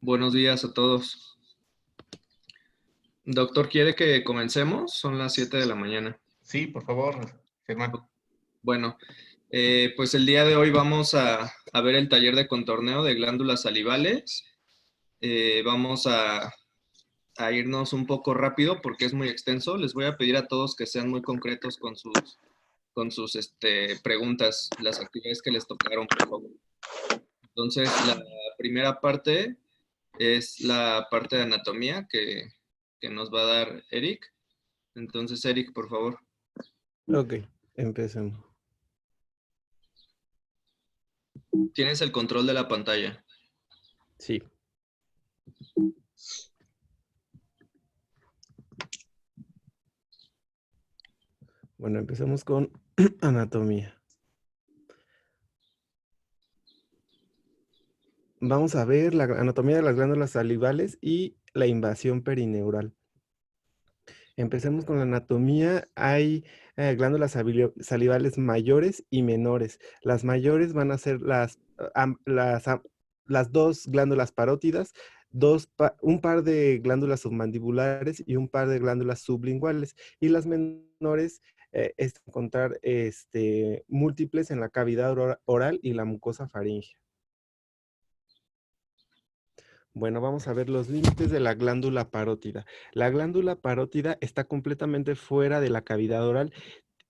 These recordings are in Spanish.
Buenos días a todos. Doctor, ¿quiere que comencemos? Son las 7 de la mañana. Sí, por favor, Germán. Bueno, pues el día de hoy vamos a ver el taller de contorneo de glándulas salivales. Vamos a irnos un poco rápido porque es muy extenso. Les voy a pedir a todos que sean muy concretos con sus preguntas, las actividades que les tocaron, por favor. Entonces, la primera parte es la parte de anatomía que nos va a dar Eric. Entonces, Eric, por favor. Ok, empecemos. Tienes el control de la pantalla. Sí. Bueno, empezamos con anatomía. Vamos a ver la anatomía de las glándulas salivales y la invasión perinneural. Empecemos con la anatomía. Hay glándulas salivales mayores y menores. Las mayores van a ser las dos glándulas parótidas, un par de glándulas submandibulares y un par de glándulas sublinguales. Y las menores es encontrar múltiples en la cavidad oral y la mucosa faríngea. Bueno, vamos a ver los límites de la glándula parótida. La glándula parótida está completamente fuera de la cavidad oral.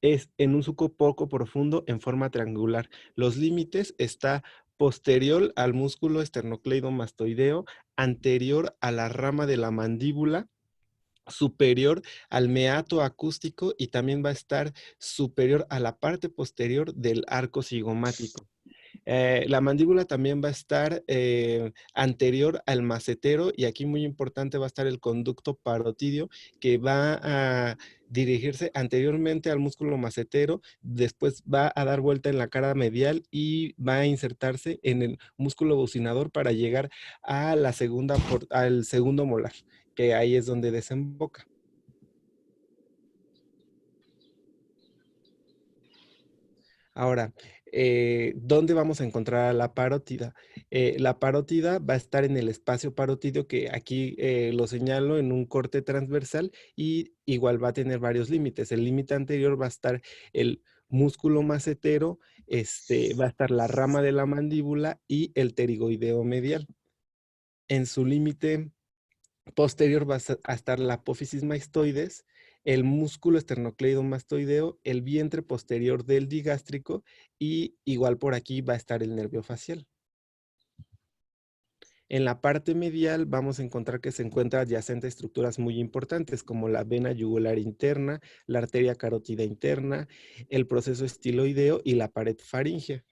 Es en un suco poco profundo en forma triangular. Los límites está posterior al músculo esternocleidomastoideo, anterior a la rama de la mandíbula, superior al meato acústico y también va a estar superior a la parte posterior del arco cigomático. La mandíbula también va a estar anterior al macetero y aquí muy importante va a estar el conducto parotidio que va a dirigirse anteriormente al músculo macetero, después va a dar vuelta en la cara medial y va a insertarse en el músculo bucinador para llegar a al segundo molar, que ahí es donde desemboca. Ahora, ¿dónde vamos a encontrar a la parótida? La parótida va a estar en el espacio parótido que aquí lo señalo en un corte transversal y igual va a tener varios límites. El límite anterior va a estar el músculo macetero, va a estar la rama de la mandíbula y el pterigoideo medial. En su límite posterior va a estar la apófisis mastoides, el músculo esternocleidomastoideo, el vientre posterior del digástrico y igual por aquí va a estar el nervio facial. En la parte medial vamos a encontrar que se encuentran adyacentes estructuras muy importantes como la vena yugular interna, la arteria carótida interna, el proceso estiloideo y la pared faríngea.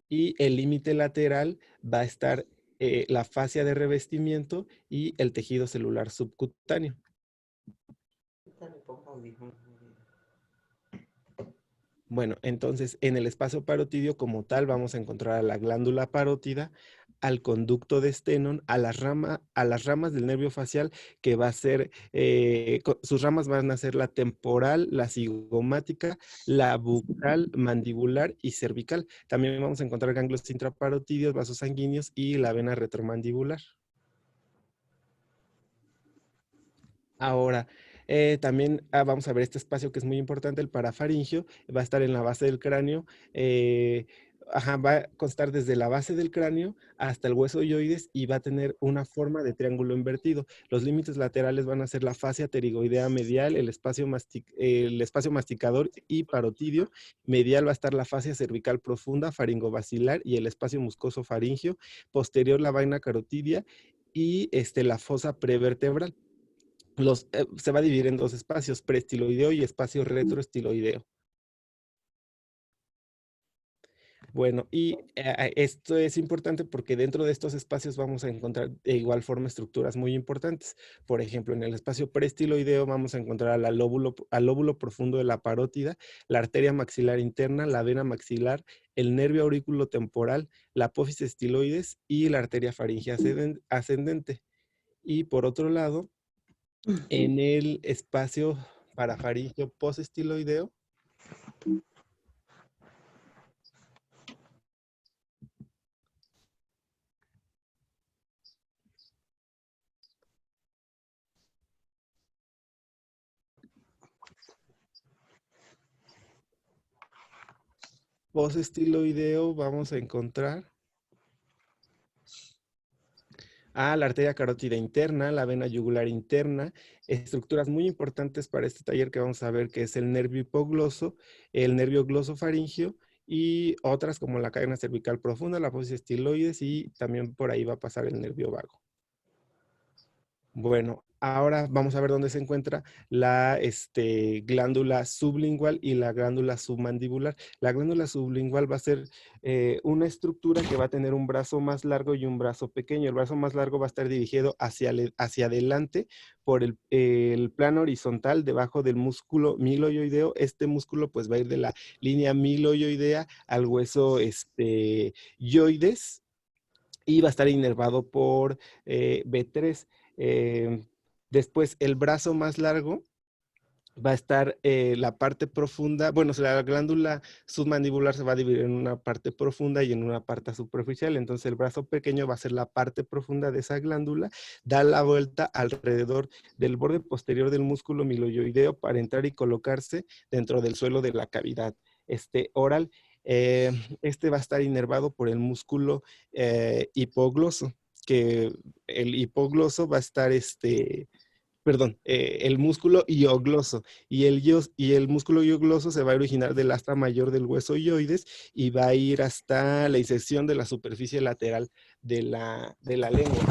Y el límite lateral va a estar la fascia de revestimiento y el tejido celular subcutáneo. Bueno, entonces en el espacio parotidio como tal vamos a encontrar a la glándula parótida, al conducto de Stenón, a las ramas del nervio facial que va a ser, sus ramas van a ser la temporal, la cigomática, la bucal, mandibular y cervical. También vamos a encontrar ganglios intraparotidios, vasos sanguíneos y la vena retromandibular. Ahora, también vamos a ver este espacio que es muy importante, el parafaringio, va a estar en la base del cráneo, va a constar desde la base del cráneo hasta el hueso hyoides y va a tener una forma de triángulo invertido. Los límites laterales van a ser la fascia pterigoidea medial, el espacio masticador y parotidio. Medial va a estar la fascia cervical profunda, faringobacilar y el espacio muscoso faringio. Posterior la vaina carotidia y la fosa prevertebral. Se va a dividir en dos espacios, preestiloideo y espacio retroestiloideo. Bueno, y esto es importante porque dentro de estos espacios vamos a encontrar de igual forma estructuras muy importantes. Por ejemplo, en el espacio preestiloideo vamos a encontrar al lóbulo profundo de la parótida, la arteria maxilar interna, la vena maxilar, el nervio aurículo temporal, la apófisis estiloides y la arteria faríngea ascendente. Y por otro lado, en el espacio parafaringeo postestiloideo, Postestiloideo vamos a encontrar a la arteria carótida interna, la vena yugular interna, estructuras muy importantes para este taller que vamos a ver, que es el nervio hipogloso, el nervio glosofaringio y otras como la cadena cervical profunda, la apófisis estiloides, y también por ahí va a pasar el nervio vago. Bueno, ahora vamos a ver dónde se encuentra la glándula sublingual y la glándula submandibular. La glándula sublingual va a ser una estructura que va a tener un brazo más largo y un brazo pequeño. El brazo más largo va a estar dirigido hacia adelante por el plano horizontal debajo del músculo miloioideo. Este músculo pues va a ir de la línea miloioidea al hueso yoides y va a estar inervado por B3. Después, el brazo más largo va a estar la parte profunda, bueno, la glándula submandibular se va a dividir en una parte profunda y en una parte superficial, entonces el brazo pequeño va a ser la parte profunda de esa glándula, da la vuelta alrededor del borde posterior del músculo miloioideo para entrar y colocarse dentro del suelo de la cavidad oral. Este va a estar inervado por el músculo hipogloso, que el hipogloso va a estar el músculo iogloso, y el músculo iogloso se va a originar del asta mayor del hueso ioides y va a ir hasta la inserción de la superficie lateral de la lengua.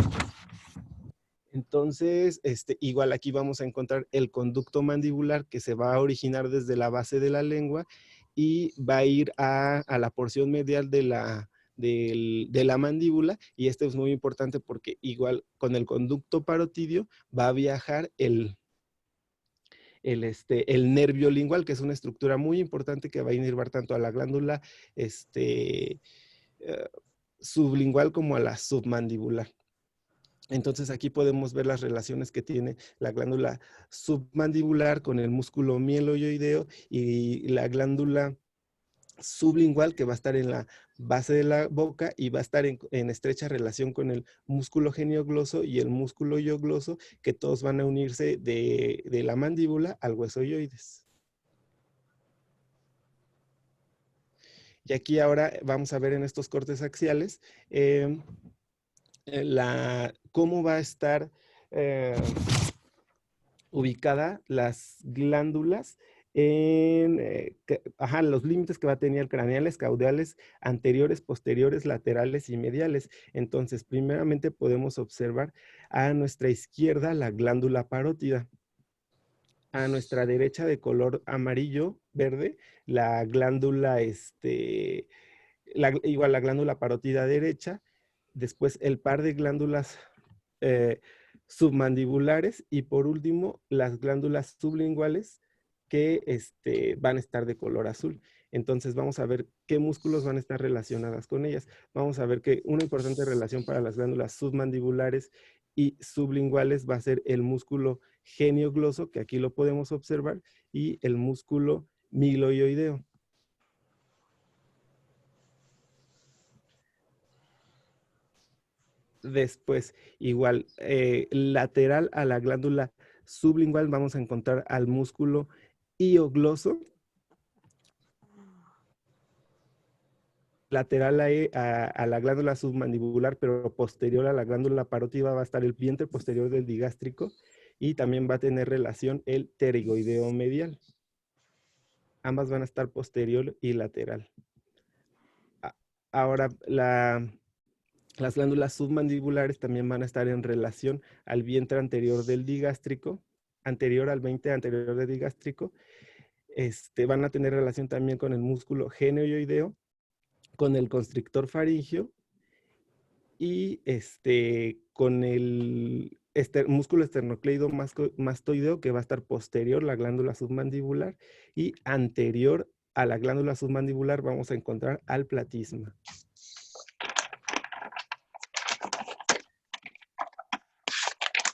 Entonces, igual aquí vamos a encontrar el conducto mandibular que se va a originar desde la base de la lengua y va a ir a la porción medial de la mandíbula, y esto es muy importante porque igual con el conducto parotidio va a viajar el nervio lingual, que es una estructura muy importante que va a inervar tanto a la glándula eh, sublingual como a la submandibular. Entonces aquí podemos ver las relaciones que tiene la glándula submandibular con el músculo mieloioideo y la glándula sublingual, que va a estar en la base de la boca y va a estar en estrecha relación con el músculo geniogloso y el músculo iogloso, que todos van a unirse de la mandíbula al hueso ioides. Y aquí ahora vamos a ver en estos cortes axiales cómo va a estar ubicada las glándulas en los límites que va a tener craneales, caudales, anteriores, posteriores, laterales y mediales. Entonces, primeramente podemos observar a nuestra izquierda la glándula parótida. A nuestra derecha, de color amarillo, verde, la glándula, igual la glándula parótida derecha. Después el par de glándulas submandibulares, y por último las glándulas sublinguales que van a estar de color azul. Entonces vamos a ver qué músculos van a estar relacionadas con ellas. Vamos a ver que una importante relación para las glándulas submandibulares y sublinguales va a ser el músculo geniogloso, que aquí lo podemos observar, y el músculo miloioideo. Después, igual, lateral a la glándula sublingual vamos a encontrar al músculo iogloso. Lateral a la glándula submandibular, pero posterior a la glándula parótida, va a estar el vientre posterior del digástrico, y también va a tener relación el pterigoideo medial. Ambas van a estar posterior y lateral. Ahora, las glándulas submandibulares también van a estar en relación al vientre anterior del digástrico, anterior al 20 anterior del digástrico. Van a tener relación también con el músculo genioioideo, con el constrictor faringio y con el músculo esternocleido mastoideo, que va a estar posterior a la glándula submandibular, y anterior a la glándula submandibular vamos a encontrar al platisma.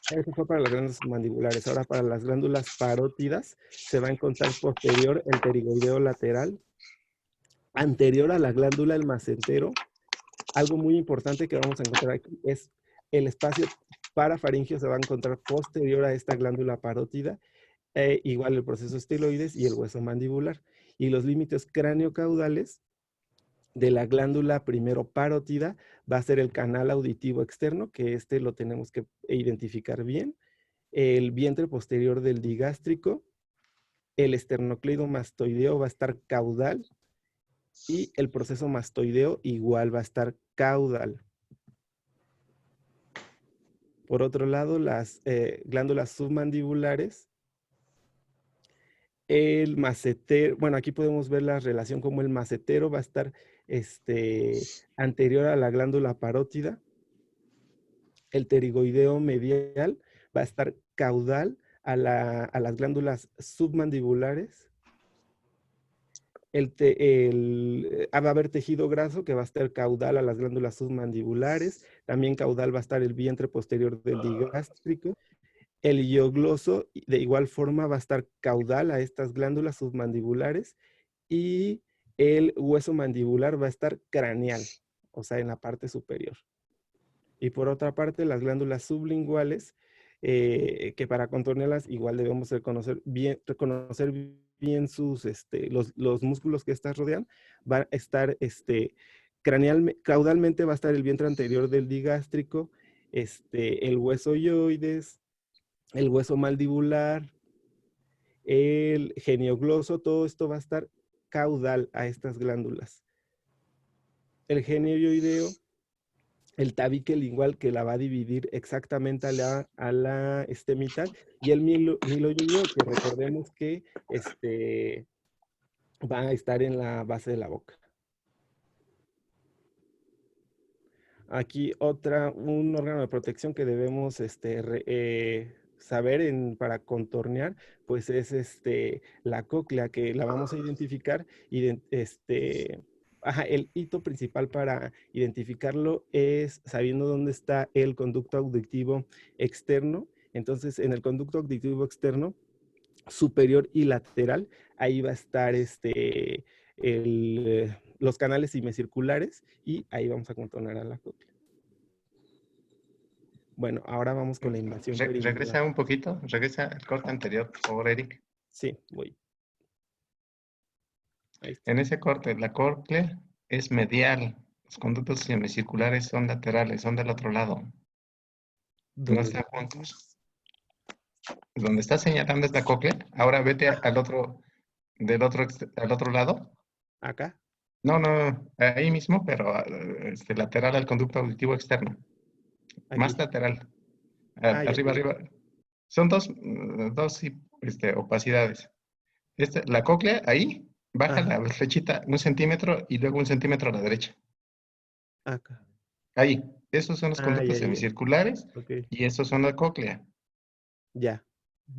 Eso fue para las glándulas mandibulares. Ahora, para las glándulas parótidas se va a encontrar posterior el pterigoideo lateral, anterior a la glándula el macentero. Algo muy importante que vamos a encontrar aquí es el espacio parafaringio, se va a encontrar posterior a esta glándula parótida, igual el proceso estiloides y el hueso mandibular. Y los límites craneocaudales de la glándula primero parótida va a ser el canal auditivo externo, que este lo tenemos que identificar bien, el vientre posterior del digástrico, el esternocleidomastoideo va a estar caudal y el proceso mastoideo igual va a estar caudal. Por otro lado, las glándulas submandibulares, el macetero, bueno, aquí podemos ver la relación como el macetero va a estar anterior a la glándula parótida. El pterigoideo medial va a estar caudal a las glándulas submandibulares. Va a haber tejido graso que va a estar caudal a las glándulas submandibulares. También caudal va a estar el vientre posterior del digástrico. El hiogloso, de igual forma, va a estar caudal a estas glándulas submandibulares. Y el hueso mandibular va a estar craneal, o sea, en la parte superior. Y por otra parte, las glándulas sublinguales, que para contornearlas igual debemos reconocer bien sus, los músculos que estas rodean. Va a estar, caudalmente va a estar el vientre anterior del digástrico, el hueso hyoides, el hueso mandibular, el geniogloso, todo esto va a estar caudal a estas glándulas. El genioideo, el tabique lingual que la va a dividir exactamente a la mitad, y el miloideo, que recordemos que va a estar en la base de la boca. Aquí un órgano de protección que debemos saber para contornear, pues es la cóclea, que la vamos a identificar. El hito principal para identificarlo es sabiendo dónde está el conducto auditivo externo. Entonces, en el conducto auditivo externo, superior y lateral, ahí va a estar los canales semicirculares, y ahí vamos a contornear a la cóclea. Bueno, ahora vamos con la invasión perineural. Regresa un poquito, regresa al corte anterior, por favor, Eric. Sí, voy. Ahí está. En ese corte, la cóclea es medial. Los conductos semicirculares son laterales, son del otro lado. No están juntos. Donde está señalando esta cóclea, ahora vete al otro lado. ¿Acá? No, ahí mismo, pero lateral al conducto auditivo externo. Aquí. Más lateral. Arriba. Son dos opacidades. La cóclea, ahí, baja la flechita 1 centímetro y luego 1 centímetro a la derecha. Acá. Ahí. Esos son los conductos semicirculares. Okay. Y esos son la cóclea. Ya.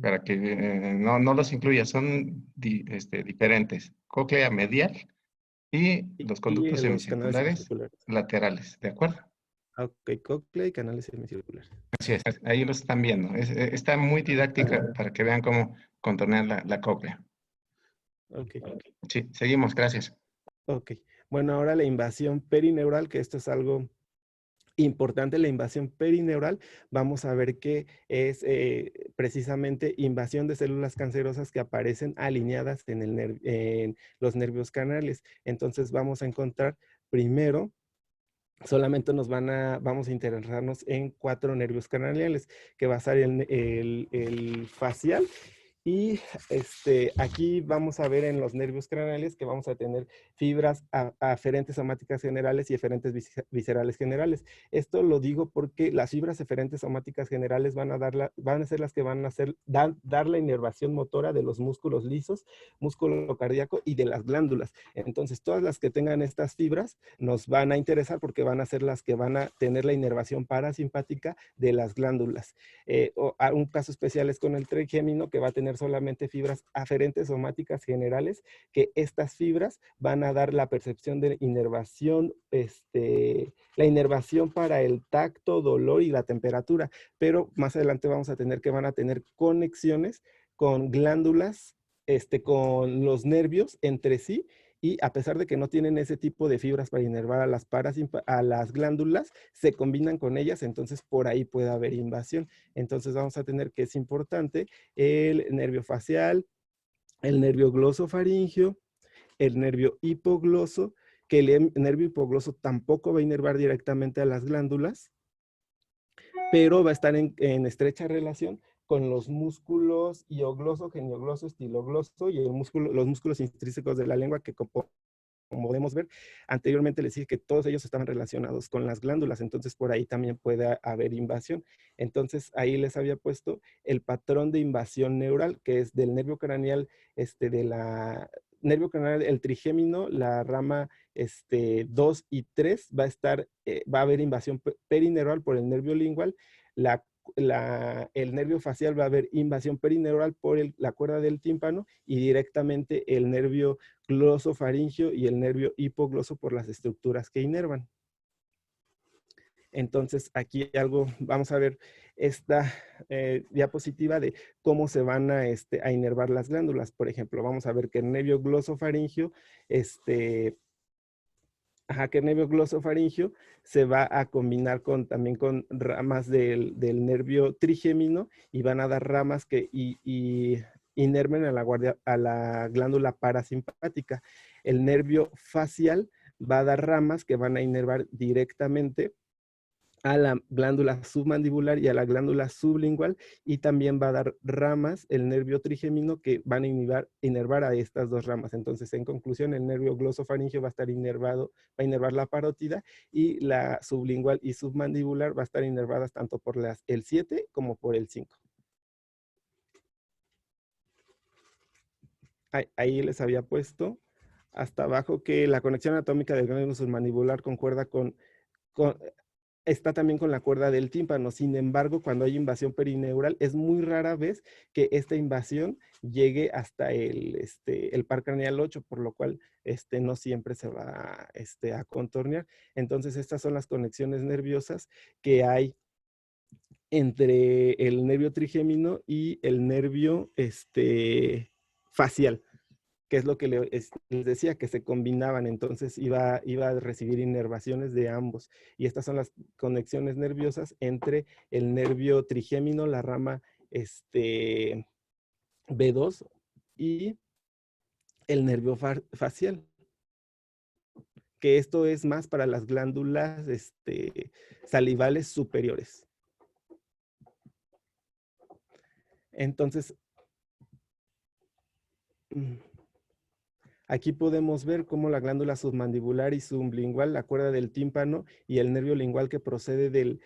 Para que no los incluya, son diferentes. Cóclea medial y los conductos semicirculares laterales, ¿de acuerdo? Ok, cóclea y canales semicirculares. Así es, ahí los están viendo. Está muy didáctica para que vean cómo contornear la cóclea. Ok. Sí, seguimos, gracias. Ok, bueno, ahora la invasión perineural, que esto es algo importante. La invasión perineural, vamos a ver que es precisamente invasión de células cancerosas que aparecen alineadas en los nervios canales. Entonces vamos a encontrar primero, solamente vamos a interesarnos en 4 nervios canaliales, que va a ser el facial. Y aquí vamos a ver en los nervios craneales que vamos a tener fibras aferentes somáticas generales y eferentes viscerales generales. Esto lo digo porque las fibras eferentes somáticas generales van a ser las que van a dar la inervación motora de los músculos lisos, músculo cardíaco y de las glándulas. Entonces, todas las que tengan estas fibras nos van a interesar porque van a ser las que van a tener la inervación parasimpática de las glándulas. Un caso especial es con el trigémino, que va a tener solamente fibras aferentes somáticas generales, que estas fibras van a dar la percepción de inervación, la inervación para el tacto, dolor y la temperatura, pero más adelante vamos a tener que van a tener conexiones con glándulas, con los nervios entre sí, y a pesar de que no tienen ese tipo de fibras para inervar a las glándulas, se combinan con ellas, entonces por ahí puede haber invasión. Entonces vamos a tener que es importante el nervio facial, el nervio glosofaringio, el nervio hipogloso que el nervio hipogloso tampoco va a inervar directamente a las glándulas, pero va a estar en estrecha relación con los músculos iogloso, geniogloso, estilogloso y los músculos intrínsecos de la lengua, que como podemos ver, anteriormente les dije que todos ellos estaban relacionados con las glándulas, entonces por ahí también puede haber invasión. Entonces ahí les había puesto el patrón de invasión neural, que es del nervio craneal, nervio craneal, el trigémino, la rama 2 y 3, va a haber invasión perineural por el nervio lingual, el nervio facial va a haber invasión perineural por la cuerda del tímpano y directamente el nervio glosofaringio y el nervio hipogloso por las estructuras que inervan. Entonces, aquí vamos a ver esta diapositiva de cómo se van a inervar las glándulas. Por ejemplo, vamos a ver que el nervio glosofaringio, que el nervio glosofaringio se va a combinar también con ramas del nervio trigémino y van a dar ramas que inerven a la glándula parasimpática. El nervio facial va a dar ramas que van a inervar directamente a la glándula submandibular y a la glándula sublingual, y también va a dar ramas, el nervio trigémino, que van a inervar a estas dos ramas. Entonces, en conclusión, el nervio glosofaringio va a estar inervado, va a inervar la parótida, y la sublingual y submandibular va a estar inervadas tanto por el 7 como por el 5. Ahí les había puesto hasta abajo que la conexión anatómica del gránulo submandibular concuerda está también con la cuerda del tímpano. Sin embargo, cuando hay invasión perineural, es muy rara vez que esta invasión llegue hasta el par craneal 8, por lo cual no siempre se va a contornear. Entonces, estas son las conexiones nerviosas que hay entre el nervio trigémino y el nervio facial, que es lo que les decía, que se combinaban, entonces iba a recibir inervaciones de ambos. Y estas son las conexiones nerviosas entre el nervio trigémino, la rama B2, y el nervio facial, que esto es más para las glándulas salivales superiores. Entonces, aquí podemos ver cómo la glándula submandibular y sublingual, la cuerda del tímpano y el nervio lingual que procede de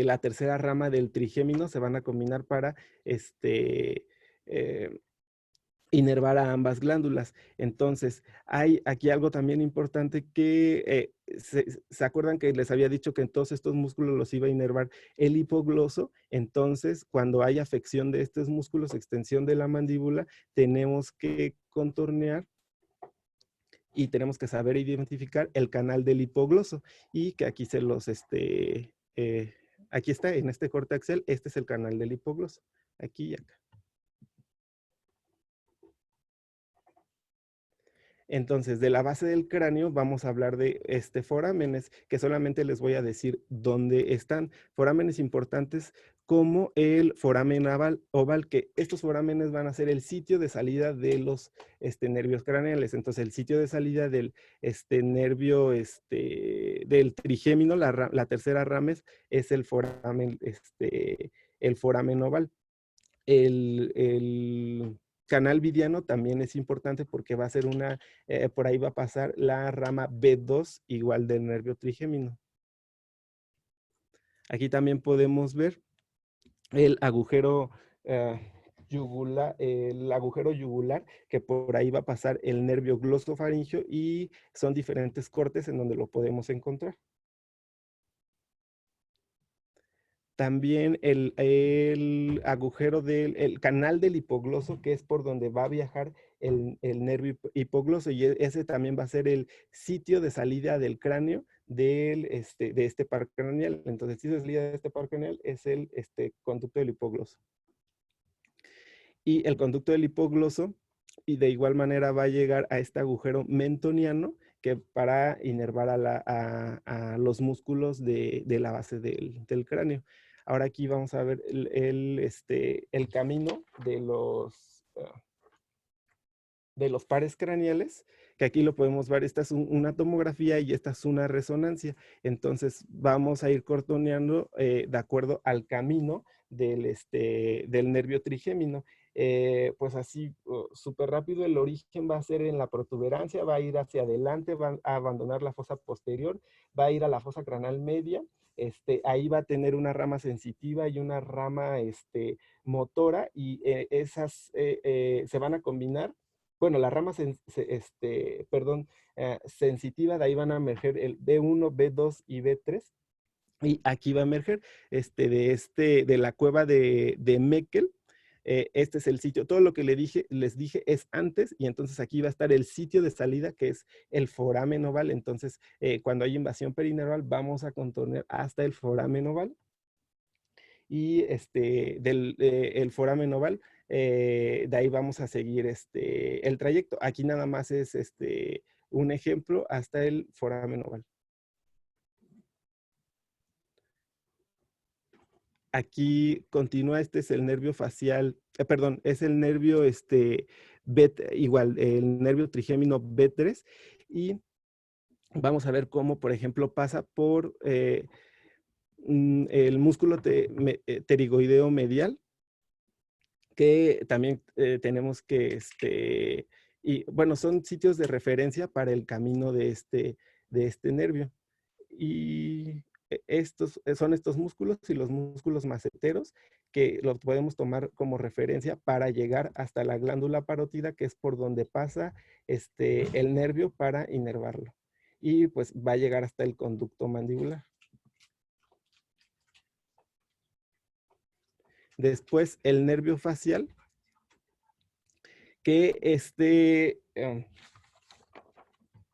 la tercera rama del trigémino se van a combinar para inervar a ambas glándulas. Entonces, hay aquí algo también importante que se acuerdan que les había dicho que en todos estos músculos los iba a inervar el hipogloso. Entonces, cuando hay afección de estos músculos, extensión de la mandíbula, tenemos que contornear y tenemos que saber identificar el canal del hipogloso, y que aquí aquí está, en este corte axial, este es el canal del hipogloso, aquí y acá. Entonces, de la base del cráneo vamos a hablar de forámenes, que solamente les voy a decir dónde están. Forámenes importantes como el foramen oval, que estos forámenes van a ser el sitio de salida de los nervios craneales. Entonces, el sitio de salida del nervio del trigémino, la tercera rames, es el foramen oval. El canal vidiano también es importante porque va a ser por ahí va a pasar la rama B2 igual del nervio trigémino. Aquí también podemos ver el agujero yugular, que por ahí va a pasar el nervio glosofaringio, y son diferentes cortes en donde lo podemos encontrar. También el agujero el canal del hipogloso, que es por donde va a viajar el nervio hipogloso, y ese también va a ser el sitio de salida del cráneo de este par craneal. Entonces, el sitio de salida de este par craneal es el conducto del hipogloso. Y el conducto del hipogloso, y de igual manera va a llegar a este agujero mentoniano, que para inervar a los músculos de la base del cráneo. Ahora aquí vamos a ver el camino de de los pares craneales, que aquí lo podemos ver, esta es una tomografía y esta es una resonancia. Entonces vamos a ir cortoneando de acuerdo al camino del nervio trigémino. Pues así, súper rápido, el origen va a ser en la protuberancia, va a ir hacia adelante, va a abandonar la fosa posterior, va a ir a la fosa craneal media, ahí va a tener una rama sensitiva y una rama motora, y esas se van a combinar. Bueno, la rama sensitiva, de ahí van a emerger el B1, B2 y B3. Y aquí va a emerger de la cueva de Meckel. Este es el sitio. Todo lo que les dije es antes, y entonces aquí va a estar el sitio de salida, que es el foramen oval. Entonces, cuando hay invasión perineural, vamos a contornear hasta el foramen oval. Y el foramen oval, de ahí vamos a seguir el trayecto. Aquí nada más es un ejemplo hasta el foramen oval. Aquí continúa, este es el nervio facial, perdón, es el nervio igual, el nervio trigémino B3, y vamos a ver cómo, por ejemplo, pasa por el músculo pterigoideo medial, que también tenemos que, y bueno, son sitios de referencia para el camino de este nervio. Y son estos músculos y los músculos maceteros, que los podemos tomar como referencia para llegar hasta la glándula parótida, que es por donde pasa el nervio para inervarlo. Y pues va a llegar hasta el conducto mandibular. Después el nervio facial, que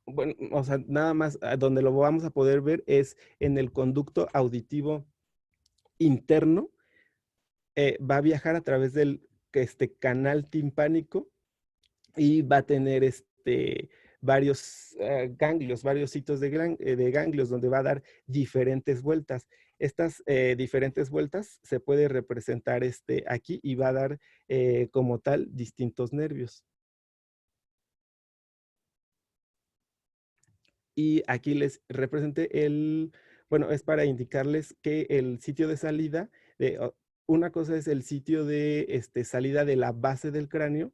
bueno, o sea, nada más donde lo vamos a poder ver es en el conducto auditivo interno. Va a viajar a través del canal timpánico, y va a tener varios ganglios, varios sitios de ganglios, donde va a dar diferentes vueltas. Estas diferentes vueltas se puede representar aquí, y va a dar como tal distintos nervios. Y aquí les representé bueno, es para indicarles que el sitio de salida, una cosa es el sitio de salida de la base del cráneo,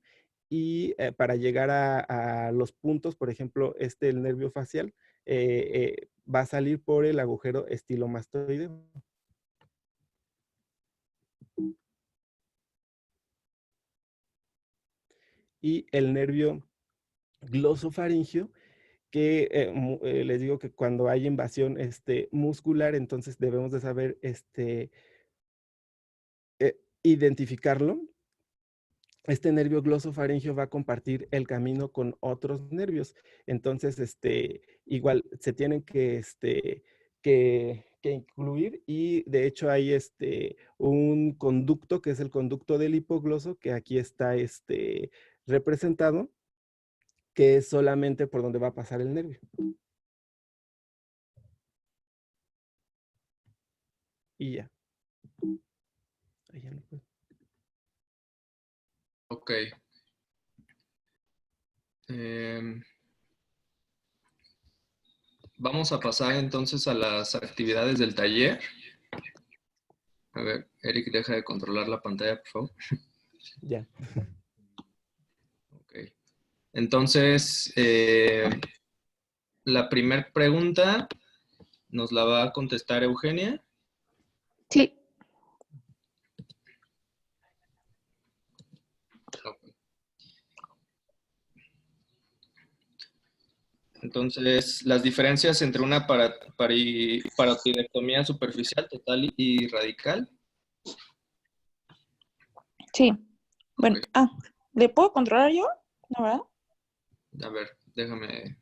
y para llegar a los puntos, por ejemplo, el nervio facial, va a salir por el agujero estilomastoideo. Y el nervio glosofaringio, que les digo que cuando hay invasión muscular, entonces debemos de saber identificarlo. Este nervio glosofaringio va a compartir el camino con otros nervios. Entonces, igual se tienen que incluir, y de hecho hay un conducto, que es el conducto del hipogloso, que aquí está representado, que es solamente por donde va a pasar el nervio. Y ya. Ahí ya no puedo. Ok. Vamos a pasar entonces a las actividades del taller. A ver, Eric, deja de controlar la pantalla, por favor. Ya. Ok. Entonces, la primera pregunta nos la va a contestar Eugenia. Sí. Entonces, las diferencias entre una parotidiectomía superficial, total y radical. Sí. Bueno, Ok. ¿le puedo controlar yo? ¿No, verdad? A ver, déjame.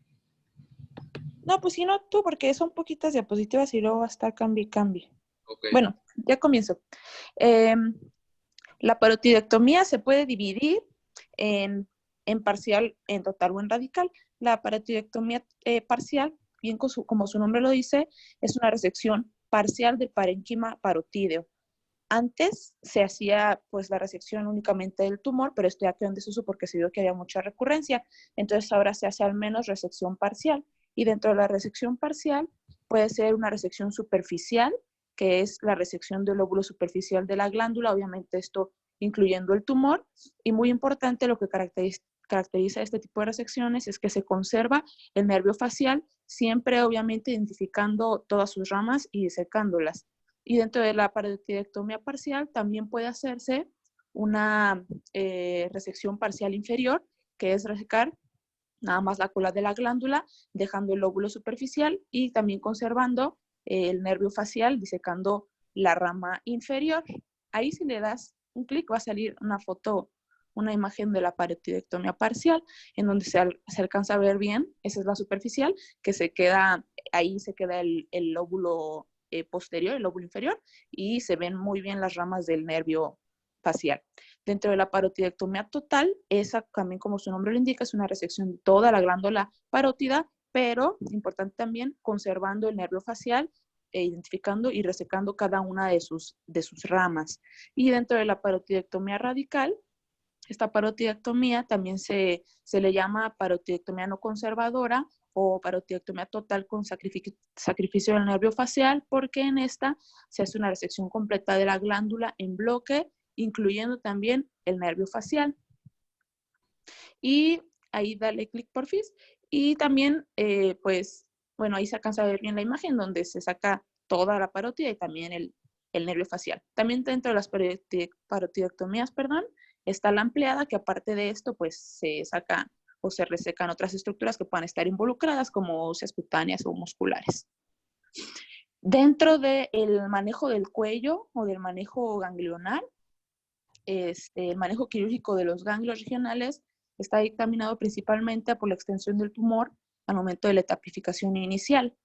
No, pues sí, no tú, porque son poquitas diapositivas y luego va a estar cambie. Ok. Bueno, ya comienzo. La parotidectomía se puede dividir en parcial, en total o en radical. La parotidectomía parcial, bien como su nombre lo dice, es una resección parcial del parénquima parotídeo. Antes se hacía pues la resección únicamente del tumor, pero esto ya quedó en desuso porque se vio que había mucha recurrencia. Entonces ahora se hace al menos resección parcial. Y dentro de la resección parcial puede ser una resección superficial, que es la resección del lóbulo superficial de la glándula, obviamente esto incluyendo el tumor. Y muy importante, lo que caracteriza este tipo de resecciones es que se conserva el nervio facial, siempre obviamente identificando todas sus ramas y disecándolas. Y dentro de la parotidiectomía parcial también puede hacerse una resección parcial inferior, que es resecar nada más la cola de la glándula, dejando el lóbulo superficial y también conservando el nervio facial, disecando la rama inferior. Ahí si le das un clic va a salir una foto, una imagen de la parotidiectomía parcial, en donde se alcanza a ver bien, esa es la superficial, que se queda, ahí se queda el lóbulo posterior, el lóbulo inferior, y se ven muy bien las ramas del nervio facial. Dentro de la parotidiectomía total, esa también como su nombre lo indica, es una resección de toda la glándula parótida, pero importante también conservando el nervio facial, identificando y resecando cada una de sus ramas. Y dentro de la parotidiectomía radical, esta parotidiectomía también se le llama parotidiectomía no conservadora o parotidiectomía total con sacrificio del nervio facial, porque en esta se hace una resección completa de la glándula en bloque, incluyendo también el nervio facial. Y ahí dale clic porfis. Y también, pues, bueno, ahí se alcanza a ver bien la imagen donde se saca toda la parótida y también el nervio facial. También dentro de las parotidiectomías, está la ampliada, que aparte de esto, pues, se saca o se resecan otras estructuras que puedan estar involucradas, como óseas, cutáneas o musculares. Dentro del manejo del cuello o del manejo ganglionar, el manejo quirúrgico de los ganglios regionales está dictaminado principalmente por la extensión del tumor al momento de la etapificación inicial.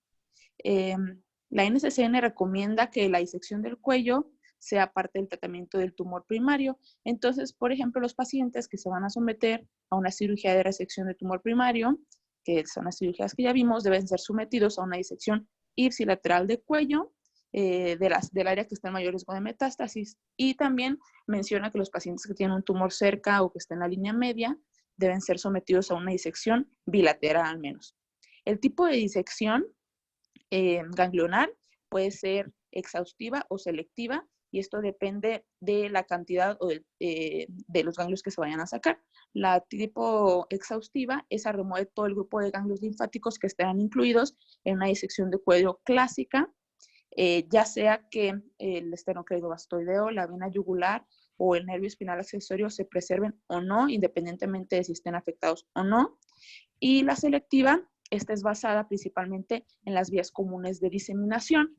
La NCCN recomienda que la disección del cuello sea parte del tratamiento del tumor primario. Entonces, por ejemplo, los pacientes que se van a someter a una cirugía de resección de tumor primario, que son las cirugías que ya vimos, deben ser sometidos a una disección ipsilateral de cuello del área que está en mayor riesgo de metástasis. Y también menciona que los pacientes que tienen un tumor cerca o que estén en la línea media deben ser sometidos a una disección bilateral al menos. El tipo de disección ganglionar puede ser exhaustiva o selectiva, y esto depende de la cantidad o de los ganglios que se vayan a sacar. La tipo exhaustiva, esa remueve todo el grupo de ganglios linfáticos que estarán incluidos en una disección de cuello clásica, ya sea que el esternocleidomastoideo, la vena yugular o el nervio espinal accesorio se preserven o no, independientemente de si estén afectados o no. Y la selectiva, esta es basada principalmente en las vías comunes de diseminación,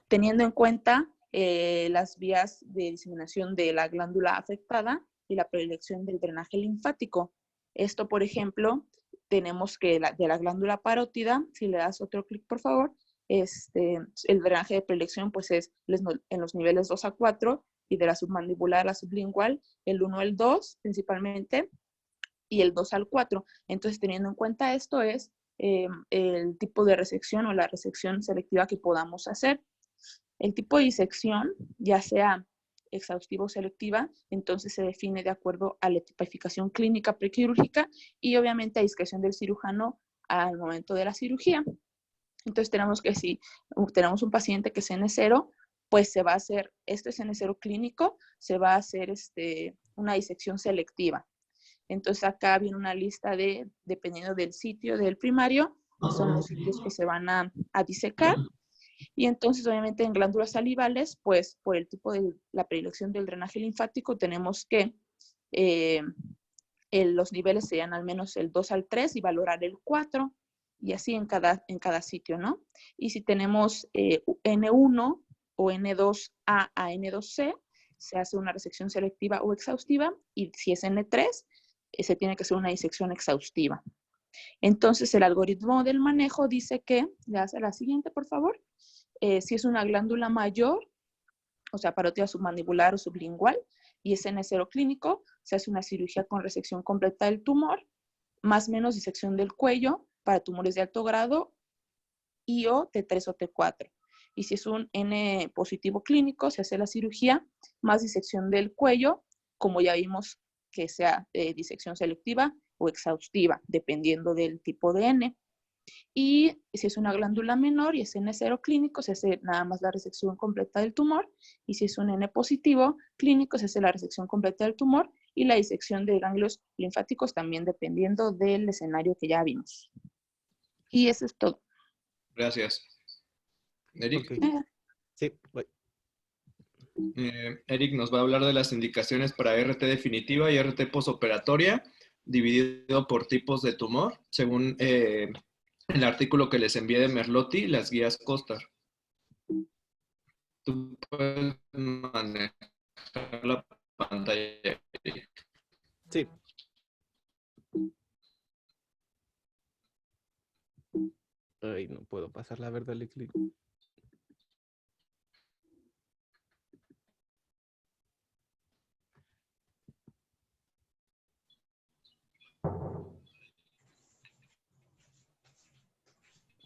teniendo en cuenta las vías de diseminación de la glándula afectada y la predilección del drenaje linfático. Esto, por ejemplo, tenemos que de la glándula parótida, si le das otro clic, por favor, el drenaje de predilección pues es en los niveles 2 a 4, y de la submandibular a la sublingual, el 1 al 2 principalmente, y el 2 al 4. Entonces, teniendo en cuenta esto es el tipo de resección o la resección selectiva que podamos hacer. El tipo de disección, ya sea exhaustiva o selectiva, entonces se define de acuerdo a la tipificación clínica prequirúrgica y obviamente a discreción del cirujano al momento de la cirugía. Entonces tenemos que si tenemos un paciente que es N0, pues se va a hacer, esto es N0 clínico, se va a hacer una disección selectiva. Entonces acá viene una lista dependiendo del sitio del primario, son los sitios que se van a disecar. Y entonces, obviamente, en glándulas salivales, pues por el tipo de la predilección del drenaje linfático, tenemos que los niveles sean al menos el 2 al 3 y valorar el 4, y así en cada sitio, ¿no? Y si tenemos N1 o N2A a N2C, se hace una resección selectiva o exhaustiva, y si es N3, se tiene que hacer una disección exhaustiva. Entonces, el algoritmo del manejo dice que, le das a la siguiente, por favor, si es una glándula mayor, o sea, parótida submandibular o sublingual, y es N0 clínico, se hace una cirugía con resección completa del tumor, más o menos disección del cuello para tumores de alto grado y o T3 o T4. Y si es un N positivo clínico, se hace la cirugía más disección del cuello, como ya vimos que sea disección selectiva o exhaustiva, dependiendo del tipo de N. Y si es una glándula menor y es N0 clínico, se hace nada más la resección completa del tumor. Y si es un N positivo clínico, se hace la resección completa del tumor y la disección de ganglios linfáticos también dependiendo del escenario que ya vimos. Y eso es todo. Gracias. Eric. Ok. Sí, voy. Eric nos va a hablar de las indicaciones para RT definitiva y RT posoperatoria, dividido por tipos de tumor, según el artículo que les envié de Merlotti y las guías Costar. Tú puedes manejar la pantalla. Sí. Ay, no puedo pasarla, a ver, dale clic.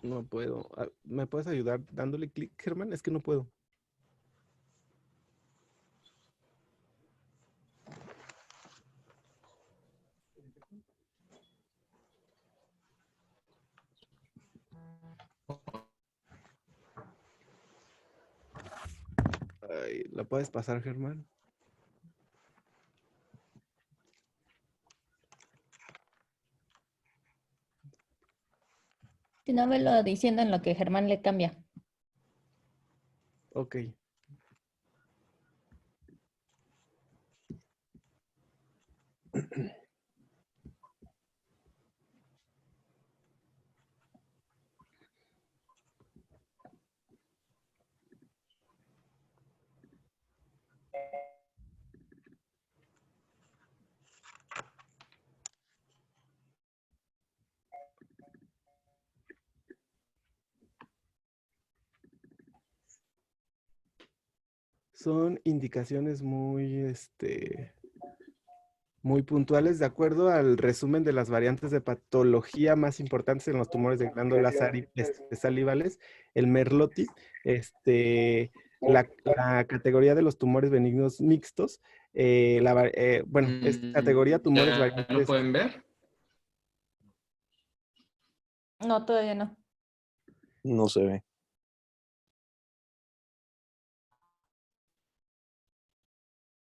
No puedo. ¿Me puedes ayudar dándole clic, Germán? Es que no puedo. Ay, ¿la puedes pasar, Germán? Si no, velo diciendo en lo que Germán le cambia. Ok. Son indicaciones muy puntuales de acuerdo al resumen de las variantes de patología más importantes en los tumores de glándulas salivales, el Merlotti, la categoría de los tumores benignos mixtos, bueno, esta categoría tumores ¿Ya lo variantes. pueden ver? No, todavía no. No se ve.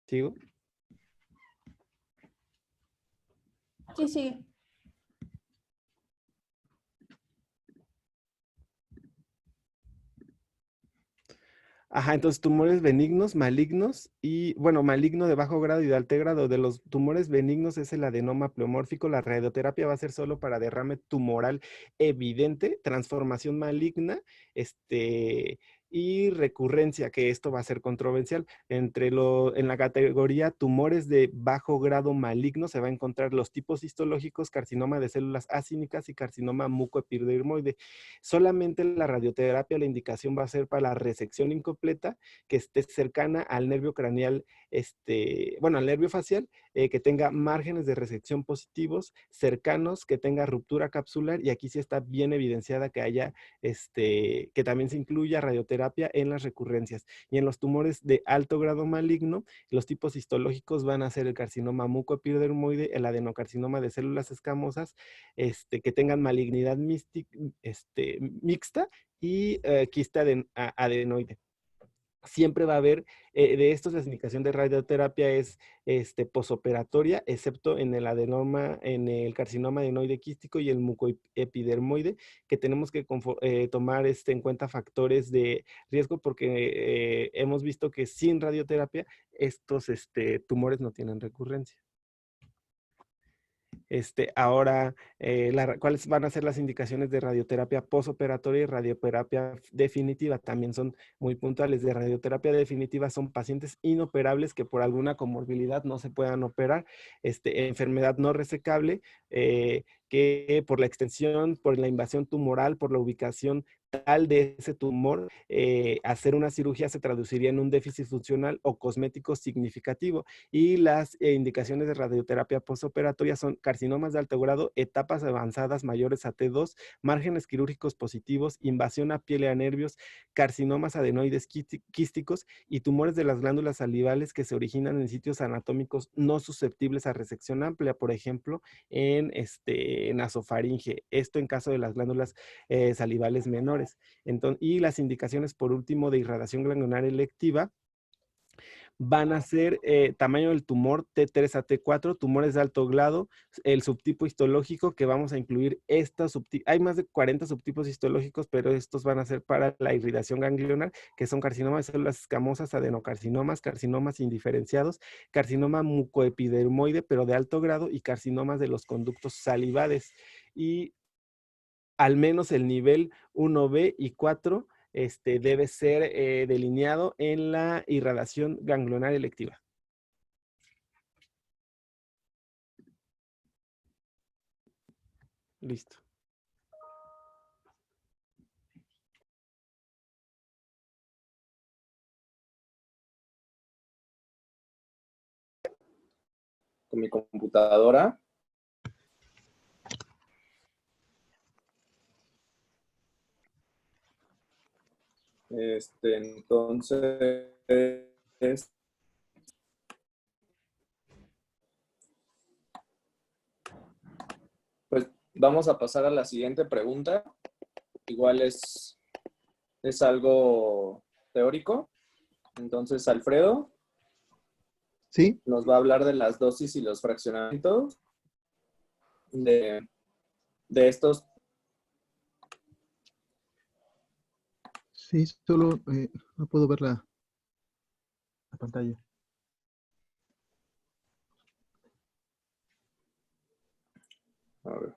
¿Sigo? Sí, sigue. Ajá, entonces tumores benignos, malignos y, bueno, maligno de bajo grado y de alto grado. De los tumores benignos es el adenoma pleomórfico. La radioterapia va a ser solo para derrame tumoral evidente, transformación maligna, y recurrencia, que esto va a ser controversial. En la categoría tumores de bajo grado maligno se va a encontrar los tipos histológicos, carcinoma de células acínicas y carcinoma mucoepidermoide. Solamente la radioterapia, la indicación va a ser para la resección incompleta, que esté cercana al nervio craneal, bueno, al nervio facial, que tenga márgenes de resección positivos, cercanos, que tenga ruptura capsular, y aquí sí está bien evidenciada que haya, que también se incluya radioterapia en las recurrencias. Y en los tumores de alto grado maligno, los tipos histológicos van a ser el carcinoma mucoepidermoide, el adenocarcinoma de células escamosas, que tengan malignidad mixta y quista adenoide. Siempre va a haber, de estos, la indicación de radioterapia es posoperatoria, excepto en el adenoma, en el carcinoma adenoide quístico y el mucoepidermoide, que tenemos que tomar en cuenta factores de riesgo, porque hemos visto que sin radioterapia estos tumores no tienen recurrencia. Ahora, ¿cuáles van a ser las indicaciones de radioterapia posoperatoria y radioterapia definitiva? También son muy puntuales. De radioterapia definitiva son pacientes inoperables que por alguna comorbilidad no se puedan operar, enfermedad no resecable, que por la extensión, por la invasión tumoral, por la ubicación tal de ese tumor, hacer una cirugía se traduciría en un déficit funcional o cosmético significativo. Y las indicaciones de radioterapia postoperatoria son carcinomas de alto grado, etapas avanzadas mayores a T2, márgenes quirúrgicos positivos, invasión a piel y a nervios, carcinomas adenoides quísticos y tumores de las glándulas salivales que se originan en sitios anatómicos no susceptibles a resección amplia, por ejemplo, en nasofaringe. Esto en caso de las glándulas salivales menores. Entonces, y las indicaciones, por último, de irradiación ganglionar electiva van a ser tamaño del tumor T3 a T4, tumores de alto grado, el subtipo histológico que vamos a incluir hay más de 40 subtipos histológicos, pero estos van a ser para la irradiación ganglionar, que son carcinomas de células escamosas, adenocarcinomas, carcinomas indiferenciados, carcinoma mucoepidermoide, pero de alto grado, y carcinomas de los conductos salivales. Y al menos el nivel 1B y 4 debe ser delineado en la irradiación ganglionar electiva. Listo. Con mi computadora. Entonces, pues vamos a pasar a la siguiente pregunta. Igual es algo teórico. Entonces, Alfredo, ¿Sí? nos va a hablar de las dosis y los fraccionamientos de estos. Sí, solo no puedo ver la pantalla. A ver.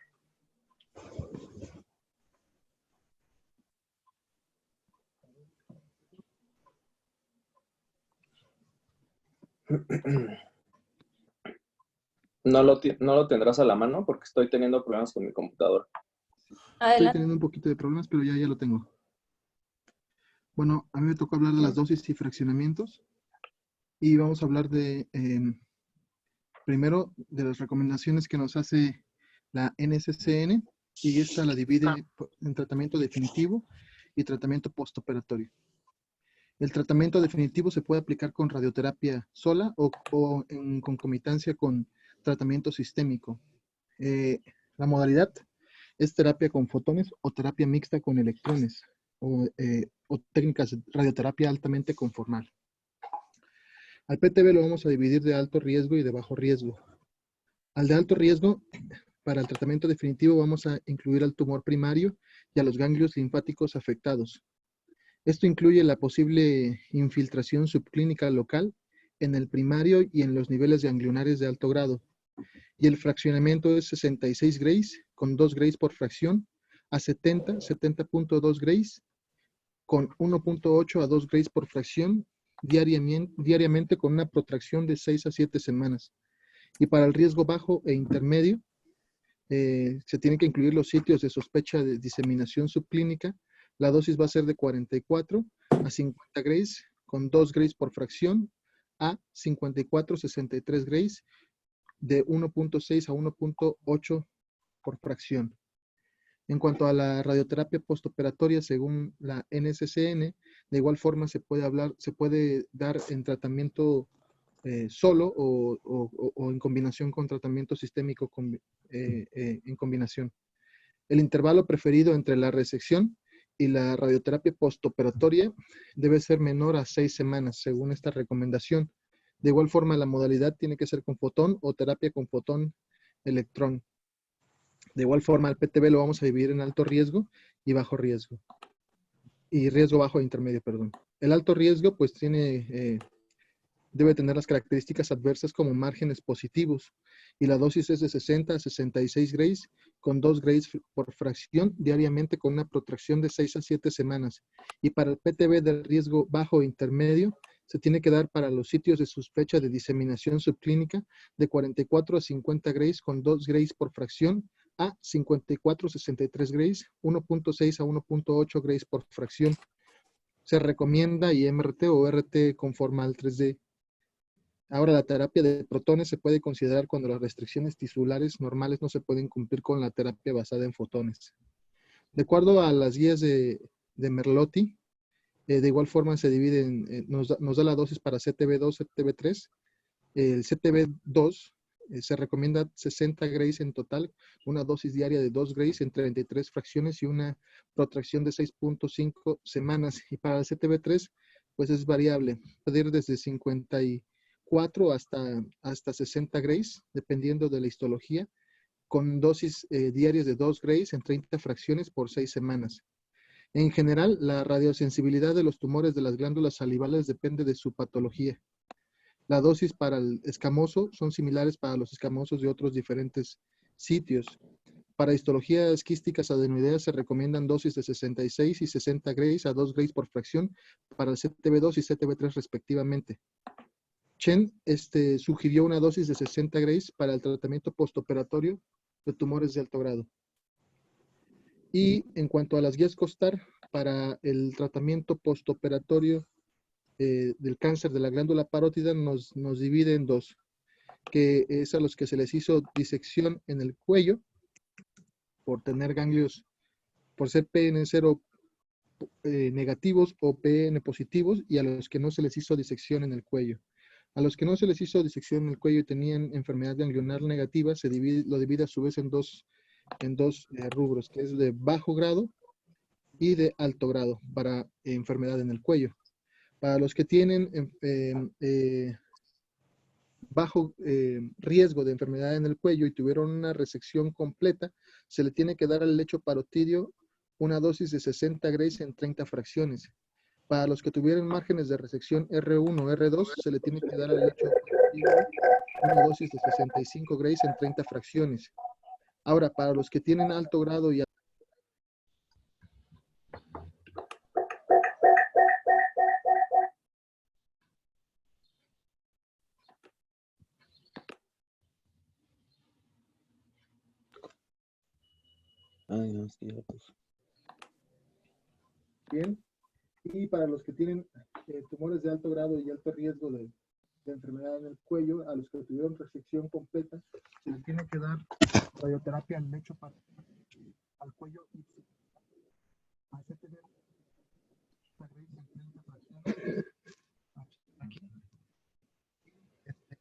No lo tendrás a la mano porque estoy teniendo problemas con mi computadora. Estoy Adelante. teniendo un poquito de problemas, pero ya lo tengo. Bueno, a mí me tocó hablar de las dosis y fraccionamientos. Y vamos a hablar de, primero, de las recomendaciones que nos hace la NCCN. Y esta la divide en tratamiento definitivo y tratamiento postoperatorio. El tratamiento definitivo se puede aplicar con radioterapia sola o en concomitancia con tratamiento sistémico. La modalidad es terapia con fotones o terapia mixta con electrones o técnicas de radioterapia altamente conformal. Al PTB lo vamos a dividir de alto riesgo y de bajo riesgo. Al de alto riesgo, para el tratamiento definitivo vamos a incluir al tumor primario y a los ganglios linfáticos afectados. Esto incluye la posible infiltración subclínica local en el primario y en los niveles ganglionares de alto grado. Y el fraccionamiento es 66 Grays con 2 Grays por fracción a 70.2 Grays con 1.8 a 2 Grays por fracción diariamente con una protracción de 6 a 7 semanas. Y para el riesgo bajo e intermedio, se tienen que incluir los sitios de sospecha de diseminación subclínica. La dosis va a ser de 44 a 50 Grays con 2 Grays por fracción a 54-63 Grays de 1.6 a 1.8 por fracción. En cuanto a la radioterapia postoperatoria, según la NCCN, de igual forma se puede dar en tratamiento solo o en combinación con tratamiento sistémico en combinación. El intervalo preferido entre la resección y la radioterapia postoperatoria debe ser menor a 6 semanas, según esta recomendación. De igual forma, la modalidad tiene que ser con fotón o terapia con fotón electrón. De igual forma, el PTB lo vamos a dividir en alto riesgo y bajo riesgo. Y riesgo bajo e intermedio, perdón. El alto riesgo, pues debe tener las características adversas como márgenes positivos. Y la dosis es de 60 a 66 Grays con 2 Grays por fracción diariamente con una protracción de 6 a 7 semanas. Y para el PTB del riesgo bajo e intermedio, se tiene que dar para los sitios de sospecha de diseminación subclínica de 44 a 50 Grays con 2 Grays por fracción a 54-63 Grays, 1.6 a 1.8 Grays por fracción. Se recomienda IMRT o RT conforme al 3D. Ahora, la terapia de protones se puede considerar cuando las restricciones tisulares normales no se pueden cumplir con la terapia basada en fotones. De acuerdo a las guías de Merlotti, de igual forma se divide nos da la dosis para CTB2, CTB3. El CTB2 se recomienda 60 Grays en total, una dosis diaria de 2 Grays en 33 fracciones y una protracción de 6.5 semanas. Y para el CTB3, pues es variable, puede ir desde 54 hasta 60 Grays, dependiendo de la histología, con dosis diarias de 2 Grays en 30 fracciones por 6 semanas. En general, la radiosensibilidad de los tumores de las glándulas salivales depende de su patología. La dosis para el escamoso son similares para los escamosos de otros diferentes sitios. Para histologías quísticas adenoideas se recomiendan dosis de 66 y 60 Grays a 2 Grays por fracción para el CTB2 y CTB3 respectivamente. Chen sugirió una dosis de 60 Grays para el tratamiento postoperatorio de tumores de alto grado. Y en cuanto a las guías COSTAR, para el tratamiento postoperatorio del cáncer de la glándula parótida nos divide en dos, que es a los que se les hizo disección en el cuello por tener ganglios, por ser PN0 negativos o PN positivos, y a los que no se les hizo disección en el cuello. A los que no se les hizo disección en el cuello y tenían enfermedad ganglionar negativa, lo divide a su vez en dos rubros, que es de bajo grado y de alto grado para enfermedad en el cuello. Para los que tienen bajo riesgo de enfermedad en el cuello y tuvieron una resección completa, se le tiene que dar al lecho parotidio una dosis de 60 Grays en 30 fracciones. Para los que tuvieron márgenes de resección R1 o R2, se le tiene que dar al lecho parotidio una dosis de 65 Grays en 30 fracciones. Ahora, para los que tienen alto grado y Ay, no, sí, ya pues. bien, y para los que tienen tumores de alto grado y alto riesgo de enfermedad en el cuello, a los que tuvieron resección completa, se les tiene que dar radioterapia al lecho al cuello y al CTB,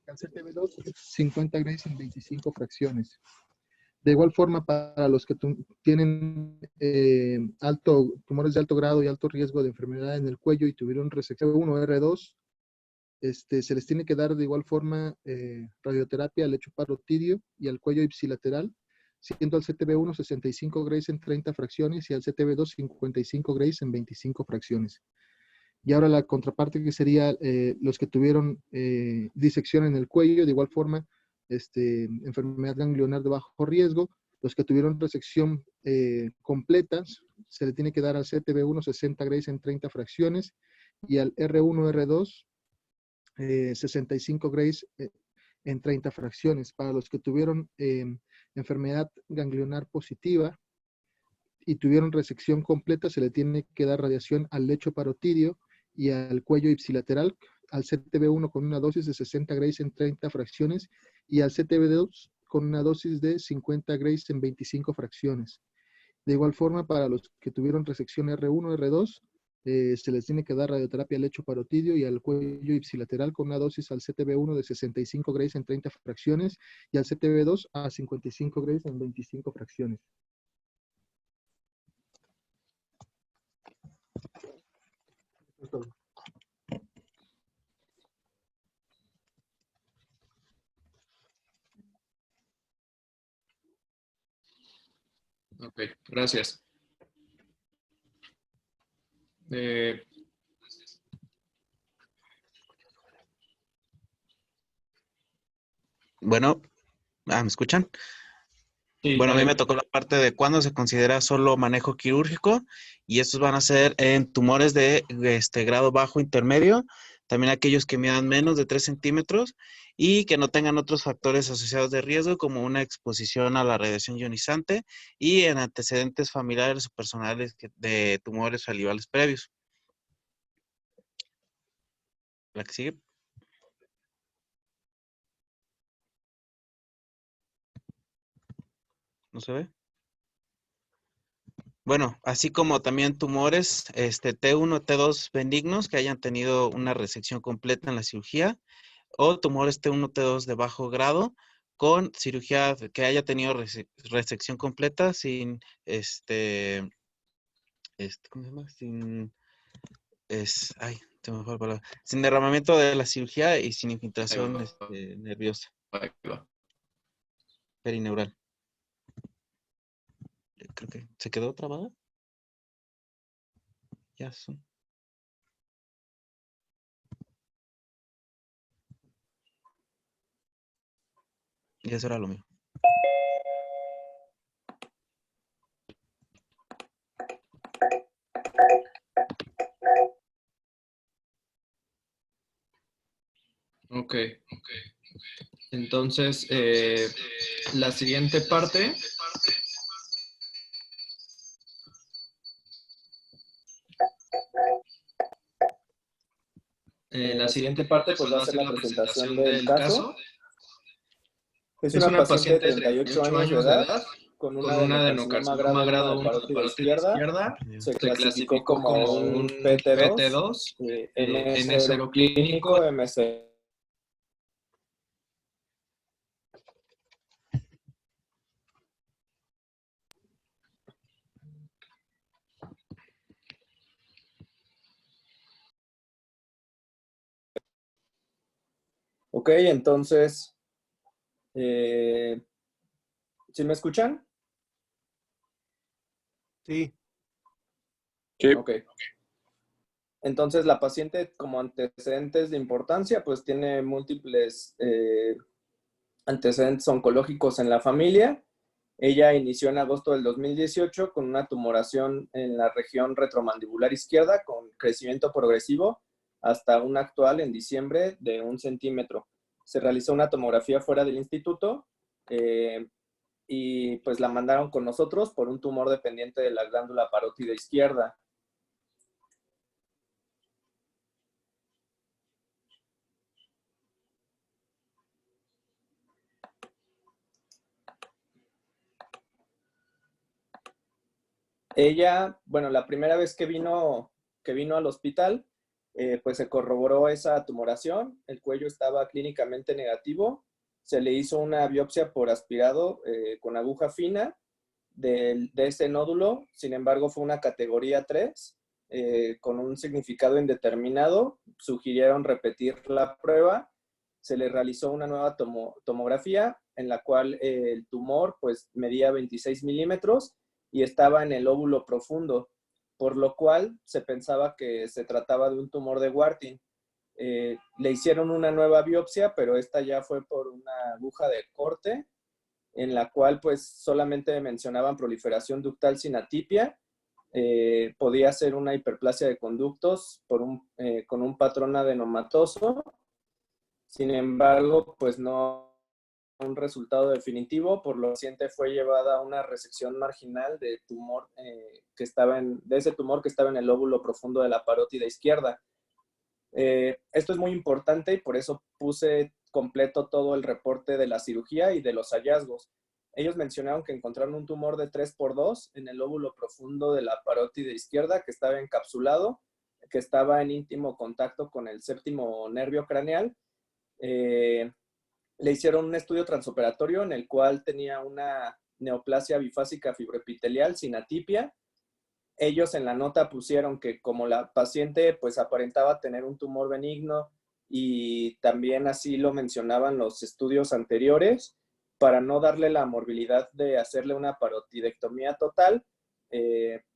al CTB2, 50 Grays en 25 fracciones. De igual forma, para los que tienen tumores de alto grado y alto riesgo de enfermedad en el cuello y tuvieron resección R1 o R2, se les tiene que dar de igual forma radioterapia al lecho parotidio y al cuello ipsilateral, siendo al CTB1 65 Grays en 30 fracciones y al CTB2 55 Grays en 25 fracciones. Y ahora la contraparte, que sería los que tuvieron disección en el cuello, de igual forma, enfermedad ganglionar de bajo riesgo. Los que tuvieron resección completa, se le tiene que dar al CTB1 60 Grays en 30 fracciones y al R1 R2 65 Grays en 30 fracciones. Para los que tuvieron enfermedad ganglionar positiva y tuvieron resección completa, se le tiene que dar radiación al lecho parotidio y al cuello ipsilateral, al CTB1 con una dosis de 60 Grays en 30 fracciones y al CTB2 con una dosis de 50 Grays en 25 fracciones. De igual forma, para los que tuvieron resección R1, R2, se les tiene que dar radioterapia al lecho parotidio y al cuello ipsilateral con una dosis al CTB1 de 65 Grays en 30 fracciones y al CTB2 a 55 Grays en 25 fracciones. Eso es todo. Ok, gracias. Bueno, ¿me escuchan? Sí, Bueno, a mí dale. me tocó la parte de cuándo se considera solo manejo quirúrgico y estos van a ser en tumores de grado bajo intermedio, también aquellos que midan menos de 3 centímetros y que no tengan otros factores asociados de riesgo como una exposición a la radiación ionizante y en antecedentes familiares o personales de tumores salivales previos. La que sigue. ¿No se ve? Bueno, así como también tumores T1, T2 benignos que hayan tenido una resección completa en la cirugía, o tumores T1, T2 de bajo grado con cirugía que haya tenido resección completa sin ¿cómo se llama? Ay, se me fue la palabra. Sin derramamiento de la cirugía y sin infiltración nerviosa perineural. Creo que se quedó trabada. Ya son. Y eso era lo mío. Ok. Entonces, la siguiente parte. La siguiente parte pues va a ser la presentación del caso. Es Es una una paciente de paciente de 38 años de edad con un adenocarcinoma grado 1 de parótida izquierda. Se clasificó como un PT2, M0 clínico, MC. Ok, entonces, ¿sí me escuchan? Sí. Ok. Entonces, la paciente como antecedentes de importancia, pues tiene múltiples antecedentes oncológicos en la familia. Ella inició en agosto del 2018 con una tumoración en la región retromandibular izquierda con crecimiento progresivo hasta una actual en diciembre de 1 centímetro. Se realizó una tomografía fuera del instituto y pues la mandaron con nosotros por un tumor dependiente de la glándula parótida izquierda. Ella, bueno, la primera vez que vino al hospital, pues se corroboró esa tumoración, el cuello estaba clínicamente negativo, se le hizo una biopsia por aspirado con aguja fina de ese nódulo, sin embargo fue una categoría 3, con un significado indeterminado, sugirieron repetir la prueba, se le realizó una nueva tomografía en la cual el tumor pues medía 26 milímetros y estaba en el óvulo profundo, por lo cual se pensaba que se trataba de un tumor de Warthin. Le hicieron una nueva biopsia, pero esta ya fue por una aguja de corte, en la cual pues solamente mencionaban proliferación ductal sin atipia, podía ser una hiperplasia de conductos con un patrón adenomatoso, sin embargo pues no un resultado definitivo, por lo que la paciente fue llevada a una resección marginal de tumor de ese tumor que estaba en el lóbulo profundo de la parótida izquierda. Esto es muy importante y por eso puse completo todo el reporte de la cirugía y de los hallazgos. Ellos mencionaron que encontraron un tumor de 3x2 en el lóbulo profundo de la parótida izquierda que estaba encapsulado, que estaba en íntimo contacto con el séptimo nervio craneal. Le hicieron un estudio transoperatorio en el cual tenía una neoplasia bifásica fibroepitelial sin atipia. Ellos en la nota pusieron que como la paciente pues aparentaba tener un tumor benigno y también así lo mencionaban los estudios anteriores, para no darle la morbilidad de hacerle una parotidectomía total,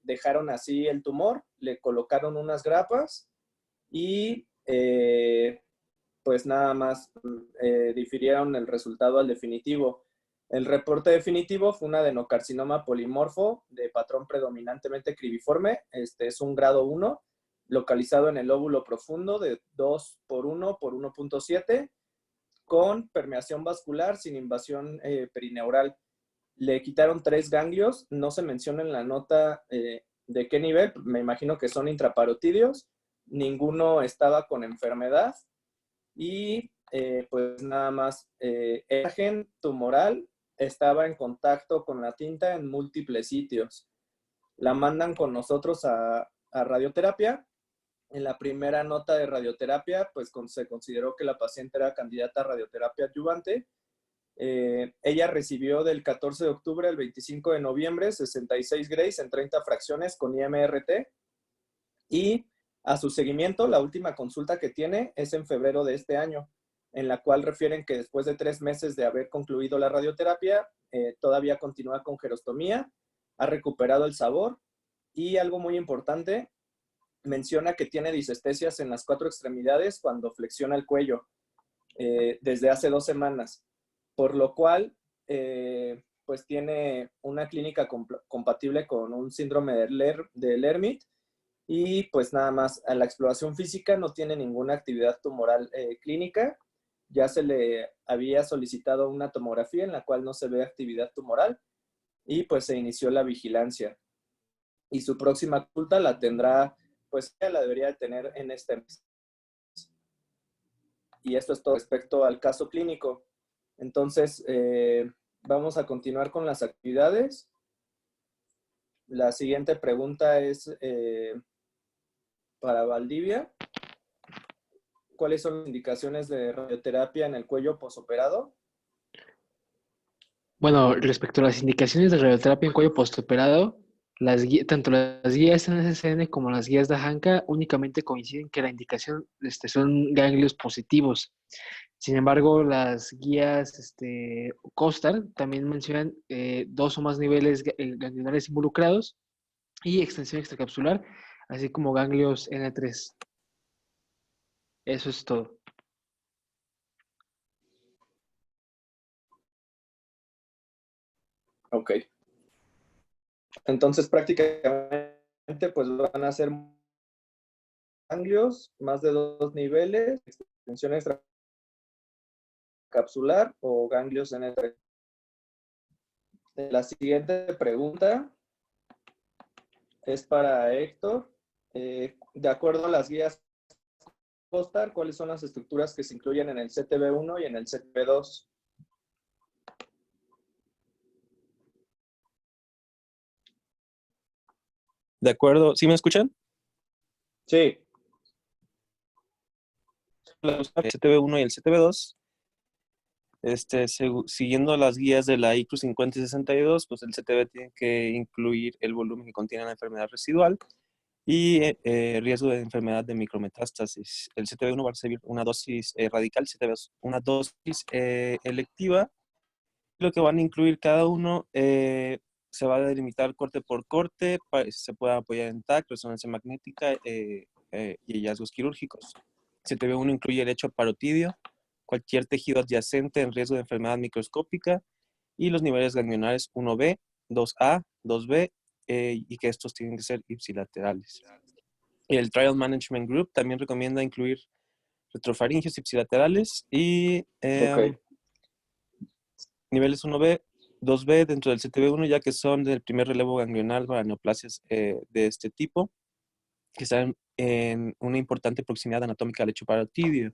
dejaron así el tumor, le colocaron unas grapas y pues nada más difirieron el resultado al definitivo. El reporte definitivo fue un adenocarcinoma polimorfo de patrón predominantemente cribiforme. Es un grado 1, localizado en el lóbulo profundo de 2 por 1 por 1.7, con permeación vascular sin invasión perineural. Le quitaron 3 ganglios, no se menciona en la nota de qué nivel, me imagino que son intraparotídeos, ninguno estaba con enfermedad y pues nada más, el imagen tumoral estaba en contacto con la tinta en múltiples sitios. La mandan con nosotros a radioterapia. En la primera nota de radioterapia, pues se consideró que la paciente era candidata a radioterapia adyuvante. Ella recibió del 14 de octubre al 25 de noviembre 66 grays en 30 fracciones con IMRT. Y a su seguimiento, la última consulta que tiene es en febrero de este año, en la cual refieren que después de 3 meses de haber concluido la radioterapia, todavía continúa con gerostomía, ha recuperado el sabor y algo muy importante, menciona que tiene disestesias en las 4 extremidades cuando flexiona el cuello desde hace 2 semanas, por lo cual pues tiene una clínica compatible con un síndrome de Lermit y pues nada más a la exploración física no tiene ninguna actividad tumoral clínica. Ya se le había solicitado una tomografía en la cual no se ve actividad tumoral y pues se inició la vigilancia. Y su próxima consulta la tendrá, pues ya la debería de tener en este mes. Y esto es todo respecto al caso clínico. Entonces, vamos a continuar con las actividades. La siguiente pregunta es para Valdivia. ¿Cuáles son las indicaciones de radioterapia en el cuello posoperado? Bueno, respecto a las indicaciones de radioterapia en cuello postoperado, tanto las guías NSCN como las guías de AHANCA únicamente coinciden que la indicación son ganglios positivos. Sin embargo, las guías COSTAR también mencionan 2 o más niveles ganglionares involucrados y extensión extracapsular, así como ganglios N3. Eso es todo. Ok. Entonces, prácticamente, pues van a ser ganglios, más de 2 niveles, extensión extracapsular o ganglios N3. La siguiente pregunta es para Héctor. De acuerdo a las guías COSTAR, ¿cuáles son las estructuras que se incluyen en el CTB1 y en el CTB2? De acuerdo, ¿sí me escuchan? Sí. El CTB1 y el CTB2, siguiendo las guías de la ICRU 50 y 62, pues el CTB tiene que incluir el volumen que contiene la enfermedad residual y riesgo de enfermedad de micrometástasis. El CTB1 va a recibir una dosis radical, CTB2 una dosis electiva. Lo que van a incluir cada uno se va a delimitar corte por corte, se puede apoyar en TAC, resonancia magnética y hallazgos quirúrgicos. CTB1 incluye el lecho parotidio, cualquier tejido adyacente en riesgo de enfermedad microscópica y los niveles ganglionares 1B, 2A, 2B y que estos tienen que ser ipsilaterales. El Trial Management Group también recomienda incluir retrofaringios ipsilaterales y niveles 1B, 2B dentro del CTB1, ya que son del primer relevo ganglional para neoplasias de este tipo, que están en una importante proximidad anatómica al lecho parotidio.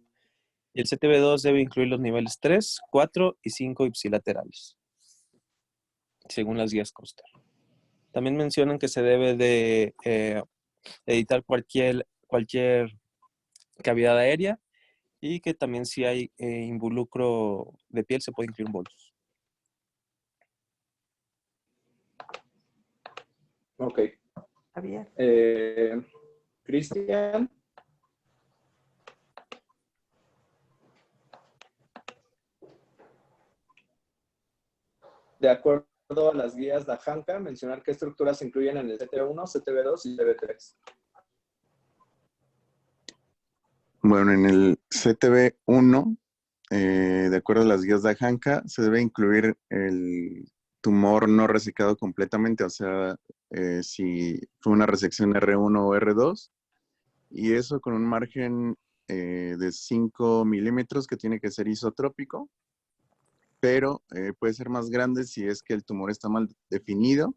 Y el CTB2 debe incluir los niveles 3, 4 y 5 ipsilaterales, según las guías COSTAR. También mencionan que se debe de editar cualquier cavidad aérea y que también si hay involucro de piel se puede incluir un bolus. Ok. Cristian. De acuerdo a las guías de AHANCA, mencionar qué estructuras se incluyen en el CTB1, CTB2 y CTB3. Bueno, en el CTB1, de acuerdo a las guías de AHANCA, se debe incluir el tumor no resecado completamente, o sea, si fue una resección R1 o R2, y eso con un margen de 5 milímetros que tiene que ser isotrópico, pero puede ser más grande si es que el tumor está mal definido,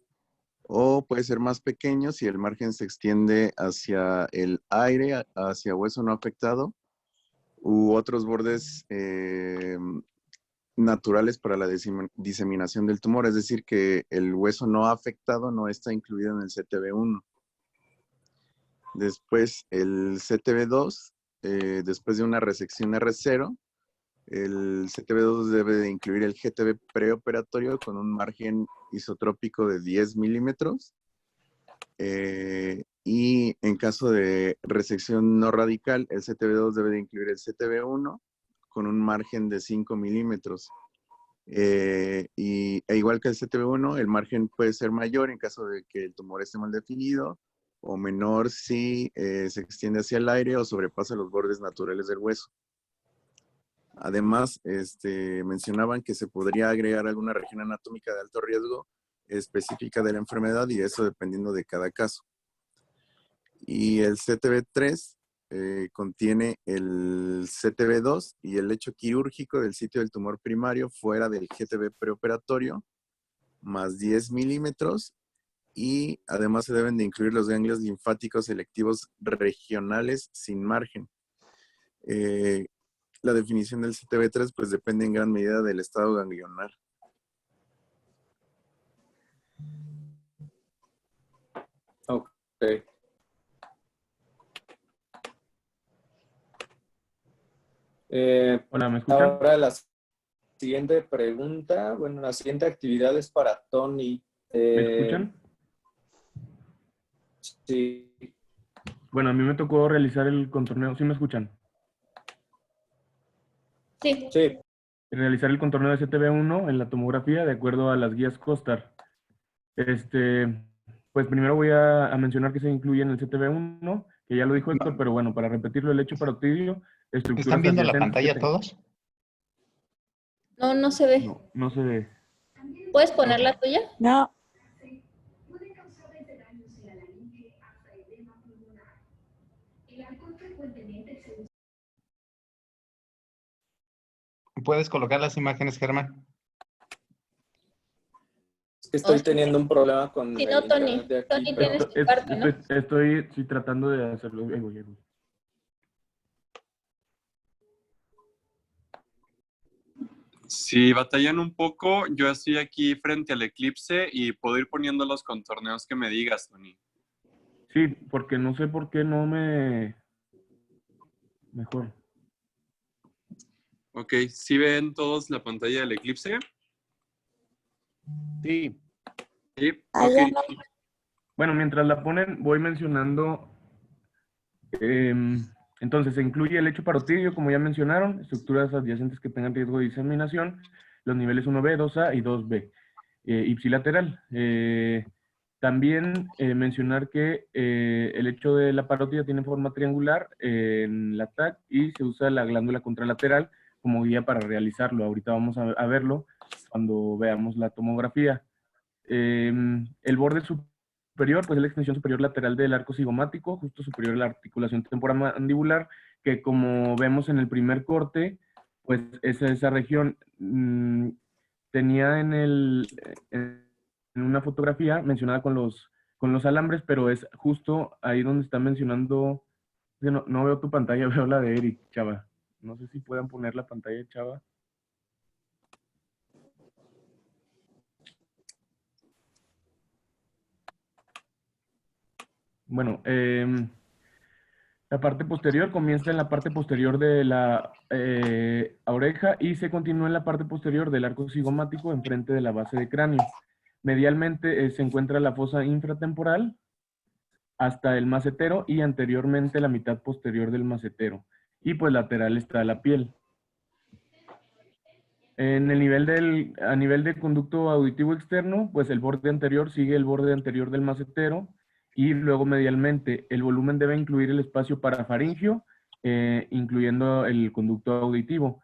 o puede ser más pequeño si el margen se extiende hacia el aire, hacia hueso no afectado, u otros bordes naturales para la diseminación del tumor, es decir, que el hueso no afectado no está incluido en el CTB1. Después, el CTB2, después de una resección R0, el CTB2 debe de incluir el GTB preoperatorio con un margen isotrópico de 10 milímetros. Y en caso de resección no radical, el CTB2 debe de incluir el CTB1 con un margen de 5 milímetros. E igual que el CTB1, el margen puede ser mayor en caso de que el tumor esté mal definido, o menor si se extiende hacia el aire o sobrepasa los bordes naturales del hueso. Además, mencionaban que se podría agregar alguna región anatómica de alto riesgo específica de la enfermedad, y eso dependiendo de cada caso. Y el CTB3 contiene el CTB2 y el lecho quirúrgico del sitio del tumor primario fuera del GTB preoperatorio, más 10 milímetros, y además se deben de incluir los ganglios linfáticos selectivos regionales sin margen. La definición del CTB3 pues depende en gran medida del estado ganglionar. Ok. Hola, ¿me escuchan? Ahora la siguiente pregunta, bueno, la siguiente actividad es para Tony. ¿Me escuchan? Sí. Bueno, a mí me tocó realizar el contorneo. ¿Sí me escuchan? Sí. Sí. Realizar el contorneo de CTB1 en la tomografía de acuerdo a las guías COSTAR. Pues primero voy a mencionar que se incluye en el CTB1, que ya lo dijo Héctor, pero bueno, para repetirlo, el lecho parotidio, estructuras ¿Están viendo la adyacentes pantalla que todos? No, no se ve. no se ve. ¿Puedes poner la tuya? No. ¿Puedes colocar las imágenes, Germán? Es que estoy teniendo un problema con Sí, el no, Tony. internet de aquí. Tony, tienes tu parte, ¿no? Estoy tratando de hacerlo. Ahí voy. Si batallan un poco, yo estoy aquí frente al eclipse y puedo ir poniendo los contorneos que me digas, Tony. Sí, porque no sé por qué no me... Mejor. Ok, ¿sí ven todos la pantalla del eclipse? Sí. Sí, ok. Bueno, mientras la ponen, voy mencionando... entonces, se incluye el lecho parotidio, como ya mencionaron, estructuras adyacentes que tengan riesgo de diseminación, los niveles 1B, 2A y 2B. Ipsilateral. También mencionar que el lecho de la parótida tiene forma triangular en la TAC y se usa la glándula contralateral como guía para realizarlo. Ahorita vamos a verlo cuando veamos la tomografía. El borde superior, pues es la extensión superior lateral del arco cigomático, justo superior a la articulación temporomandibular, que como vemos en el primer corte, pues esa región tenía en una fotografía mencionada con los alambres, pero es justo ahí donde está mencionando, no veo tu pantalla, veo la de Eric, Chava. No sé si puedan poner la pantalla de Chava. Bueno, la parte posterior comienza en la parte posterior de la oreja y se continúa en la parte posterior del arco cigomático enfrente de la base de cráneo. Medialmente se encuentra la fosa infratemporal hasta el macetero y anteriormente la mitad posterior del macetero. Y pues lateral está la piel. En el a nivel del conducto auditivo externo, pues el borde anterior sigue el borde anterior del macetero y luego medialmente el volumen debe incluir el espacio parafaringio, incluyendo el conducto auditivo.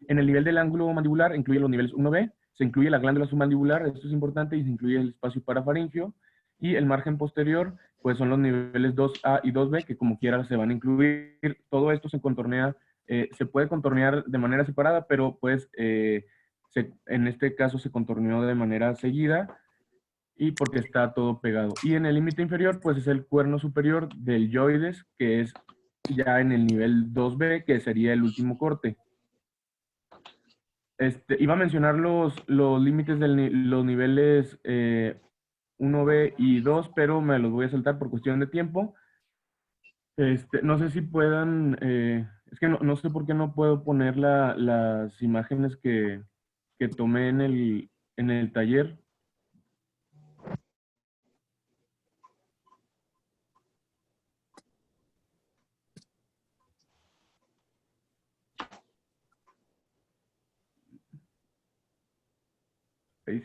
En el nivel del ángulo mandibular incluye los niveles 1B, se incluye la glándula submandibular, esto es importante, y se incluye el espacio parafaringio, Y el margen posterior, pues son los niveles 2A y 2B, que como quiera se van a incluir. Todo esto se contornea, se puede contornear de manera separada, pero pues en este caso se contorneó de manera seguida y porque está todo pegado. Y en el límite inferior, pues es el cuerno superior del yoides, que es ya en el nivel 2B, que sería el último corte. Iba a mencionar los límites de los niveles 1B y 2, pero me los voy a saltar por cuestión de tiempo. No sé si puedan, es que no sé por qué no puedo poner las imágenes que tomé en el taller.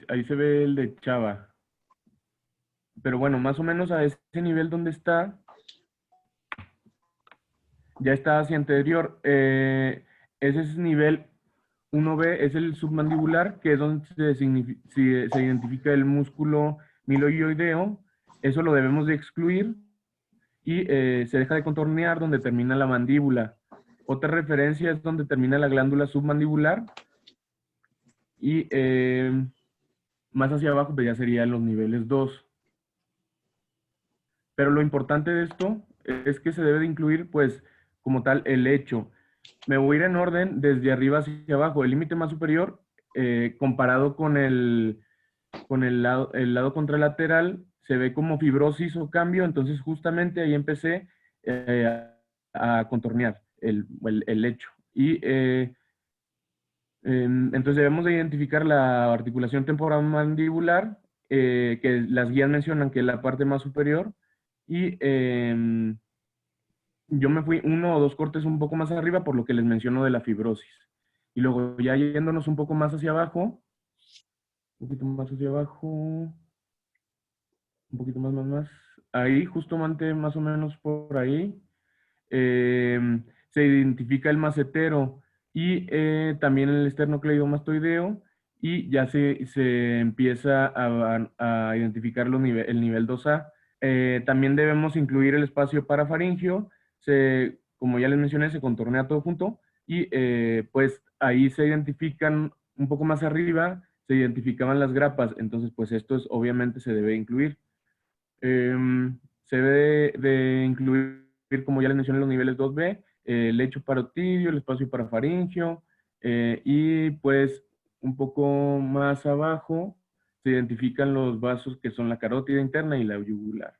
Ahí se ve el de Chava. Pero bueno, más o menos a ese nivel donde está, ya está hacia anterior. Ese es nivel 1B, es el submandibular, que es donde se identifica el músculo miloioideo. Eso lo debemos de excluir y se deja de contornear donde termina la mandíbula. Otra referencia es donde termina la glándula submandibular y más hacia abajo pues ya serían los niveles 2. Pero lo importante de esto es que se debe de incluir, pues, como tal, el lecho. Me voy a ir en orden desde arriba hacia abajo. El límite más superior, comparado con el lado contralateral, se ve como fibrosis o cambio. Entonces, justamente ahí empecé a contornear el lecho. Y entonces debemos de identificar la articulación temporomandibular, que las guías mencionan que es la parte más superior. Y yo me fui 1 o 2 cortes un poco más arriba por lo que les menciono de la fibrosis. Y luego ya yéndonos un poco más hacia abajo, un poquito más hacia abajo, un poquito más. Ahí, justamente más o menos por ahí, se identifica el macetero y también el esternocleidomastoideo y ya se empieza a identificar el nivel 2A. También debemos incluir el espacio parafaringio. Como ya les mencioné, se contornea todo junto y pues ahí se identifican un poco más arriba, se identificaban las grapas, entonces pues esto obviamente se debe incluir. Se debe de incluir, como ya les mencioné, los niveles 2B, el lecho parotidio, el espacio parafaringio y pues un poco más abajo se identifican los vasos que son la carótida interna y la yugular.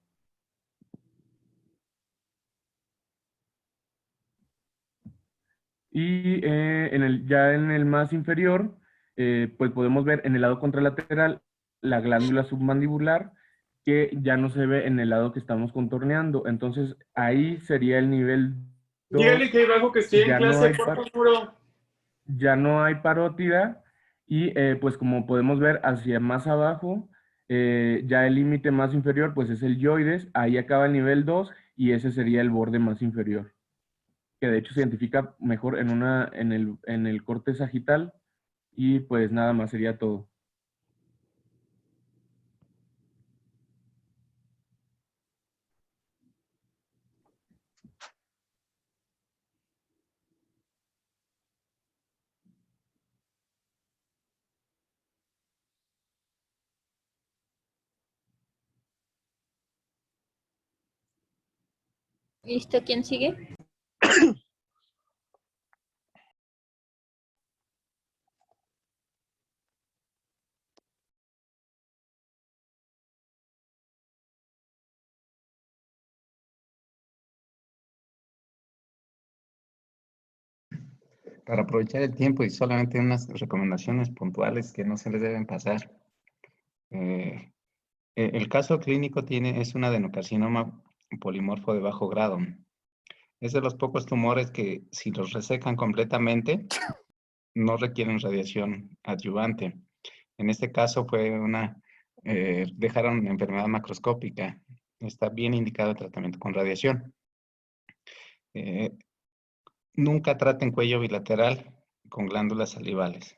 Y ya en el más inferior, pues podemos ver en el lado contralateral la glándula submandibular, que ya no se ve en el lado que estamos contorneando. Entonces, ahí sería el nivel 2. Dígale que hay bajo que estoy en clase, por favor. Ya no hay parótida y pues como podemos ver hacia más abajo, ya el límite más inferior pues es el yoides, ahí acaba el nivel 2 y ese sería el borde más inferior, que de hecho se identifica mejor en el corte sagital y pues nada más sería todo. ¿Listo? ¿Quién sigue? Para aprovechar el tiempo y solamente unas recomendaciones puntuales que no se les deben pasar. El caso clínico es un adenocarcinoma polimorfo de bajo grado. Es de los pocos tumores que si los resecan completamente, no requieren radiación adyuvante. En este caso fue dejaron enfermedad macroscópica. Está bien indicado el tratamiento con radiación. Nunca traten cuello bilateral con glándulas salivales.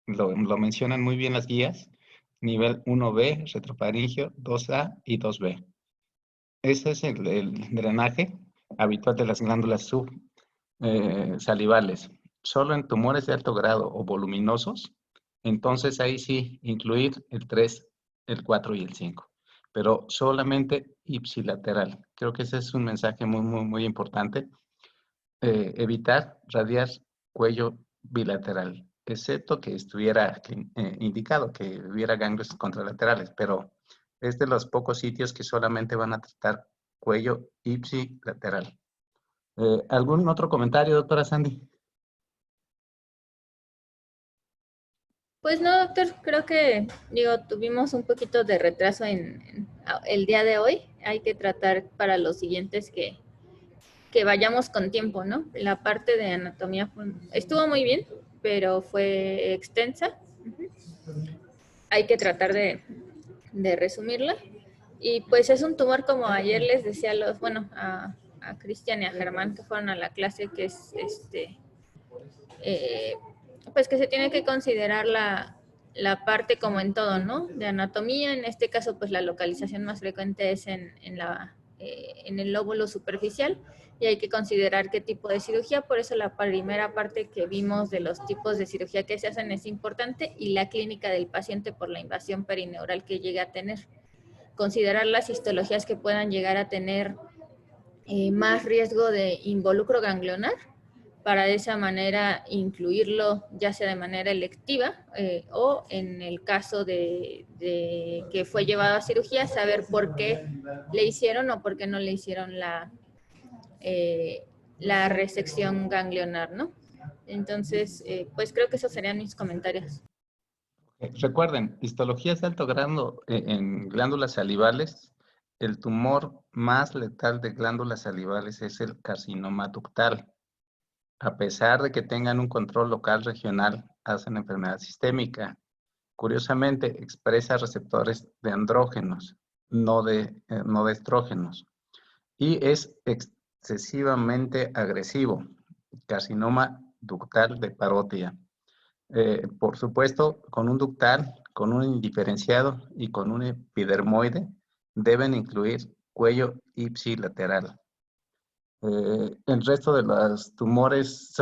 Lo mencionan muy bien las guías. nivel 1B, retrofaringeo, 2A y 2B. Ese es el drenaje habitual de las glándulas salivales. Solo en tumores de alto grado o voluminosos, entonces ahí sí incluir el 3, el 4 y el 5. Pero solamente ipsilateral. Creo que ese es un mensaje muy importante. Evitar radiar cuello bilateral, excepto que estuviera indicado que hubiera ganglios contralaterales, pero es de los pocos sitios que solamente van a tratar cuello ipsilateral. ¿Algún otro comentario, doctora Sandy? Pues no, doctor, creo que, tuvimos un poquito de retraso en el día de hoy. Hay que tratar para los siguientes que vayamos con tiempo, ¿no? La parte de anatomía estuvo muy bien, pero fue extensa. Hay que tratar de resumirla. Y pues es un tumor, como ayer les decía a Cristian y a Germán, que fueron a la clase, que es pues que se tiene que considerar la parte como en todo, ¿no? De anatomía, en este caso, pues la localización más frecuente es en el lóbulo superficial, y hay que considerar qué tipo de cirugía. Por eso la primera parte que vimos de los tipos de cirugía que se hacen es importante, y la clínica del paciente por la invasión perineural que llegue a tener. Considerar las histologías que puedan llegar a tener más riesgo de involucro ganglionar, para de esa manera incluirlo ya sea de manera electiva o en el caso de que fue llevado a cirugía, saber por qué le hicieron o por qué no le hicieron la resección ganglionar, ¿no? Entonces, pues creo que esos serían mis comentarios. Recuerden, histologías de alto grado en glándulas salivales, el tumor más letal de glándulas salivales es el carcinoma ductal. A pesar de que tengan un control local regional, hacen enfermedad sistémica. Curiosamente, expresa receptores de andrógenos, no de estrógenos. Y es excesivamente agresivo. Carcinoma ductal de parótida. Por supuesto, con un ductal, con un indiferenciado y con un epidermoide, deben incluir cuello ipsilateral. El resto de los tumores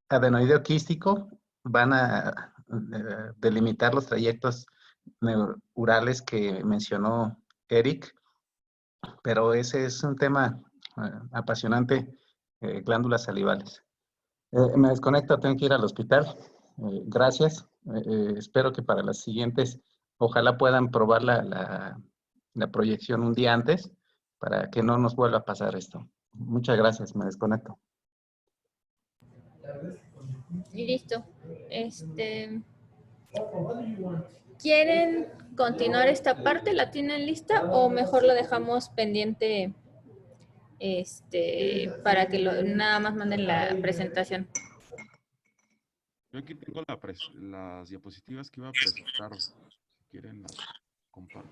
adenoideo quístico van a delimitar los trayectos neurales que mencionó Eric, pero ese es un tema apasionante, glándulas salivales. Me desconecto, tengo que ir al hospital. Gracias. Espero que para las siguientes, ojalá puedan probar la proyección un día antes para que no nos vuelva a pasar esto. Muchas gracias, me desconecto. Y listo. ¿Quieren continuar esta parte? ¿La tienen lista o mejor lo dejamos pendiente para que nada más manden la presentación? Yo aquí tengo las diapositivas que iba a presentar. Si quieren, las comparto.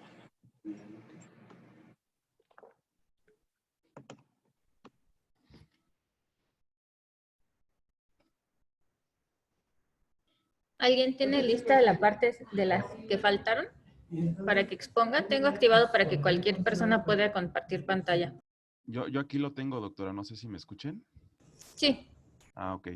¿Alguien tiene lista la parte de las que faltaron para que exponga? Tengo activado para que cualquier persona pueda compartir pantalla. Yo aquí lo tengo, doctora. No sé si me escuchen. Sí. Ah, ok.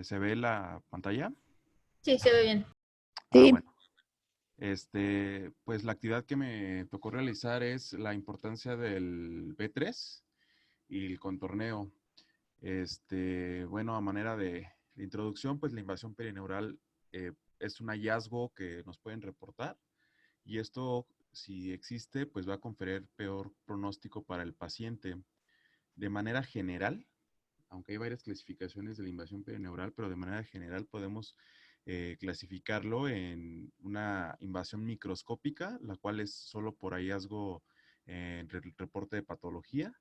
¿Se ve la pantalla? Sí, se ve bien. Sí. Bueno. Pues la actividad que me tocó realizar es la importancia del B3 y el contorneo. Bueno, a manera de introducción, pues la invasión perineural es un hallazgo que nos pueden reportar, y esto, si existe, pues va a conferir peor pronóstico para el paciente. De manera general, aunque hay varias clasificaciones de la invasión perineural, pero de manera general podemos clasificarlo en una invasión microscópica, la cual es solo por hallazgo en el reporte de patología,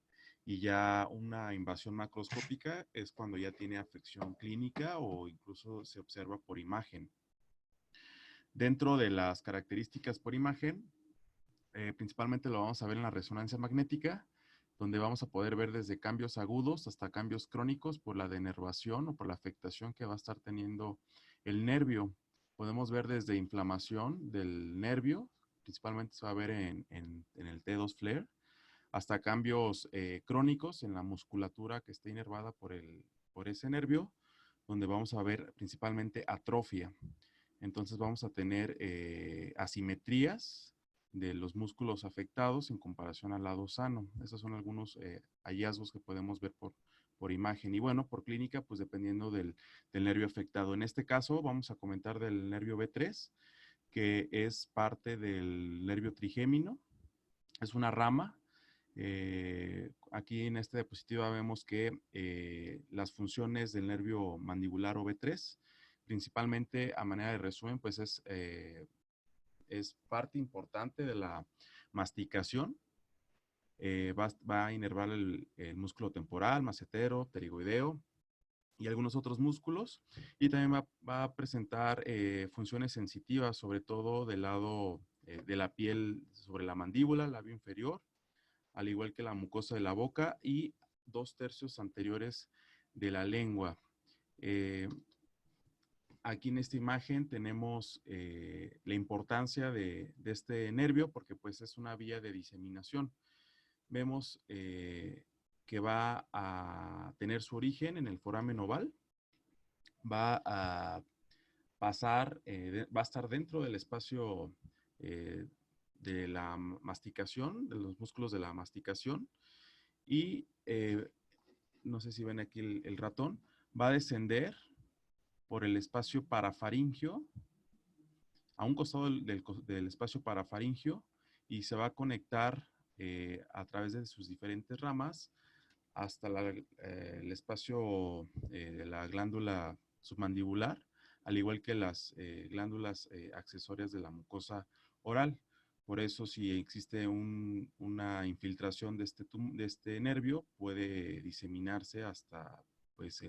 y ya una invasión macroscópica es cuando ya tiene afección clínica o incluso se observa por imagen. Dentro de las características por imagen, principalmente lo vamos a ver en la resonancia magnética, donde vamos a poder ver desde cambios agudos hasta cambios crónicos por la denervación o por la afectación que va a estar teniendo el nervio. Podemos ver desde inflamación del nervio, principalmente se va a ver en el T2 FLAIR, hasta cambios crónicos en la musculatura que está inervada por ese nervio, donde vamos a ver principalmente atrofia. Entonces vamos a tener asimetrías de los músculos afectados en comparación al lado sano. Esos son algunos hallazgos que podemos ver por imagen. Y bueno, por clínica, pues dependiendo del nervio afectado. En este caso vamos a comentar del nervio B3, que es parte del nervio trigémino. Es una rama. Aquí en esta diapositiva vemos que las funciones del nervio mandibular o B3, principalmente a manera de resumen, pues es parte importante de la masticación. Va a inervar el músculo temporal, macetero, pterigoideo y algunos otros músculos. Y también va a presentar funciones sensitivas, sobre todo del lado de la piel sobre la mandíbula, labio inferior, al igual que la mucosa de la boca y 2/3 anteriores de la lengua. Aquí en esta imagen tenemos la importancia de este nervio porque pues es una vía de diseminación. Vemos que va a tener su origen en el foramen oval, va a pasar, va a estar dentro del espacio de la masticación, de los músculos de la masticación y no sé si ven aquí el ratón, va a descender por el espacio parafaringio, a un costado del espacio parafaringio y se va a conectar a través de sus diferentes ramas hasta el espacio de la glándula submandibular, al igual que las glándulas accesorias de la mucosa oral. Por eso, si existe una infiltración de este nervio, puede diseminarse hasta pues,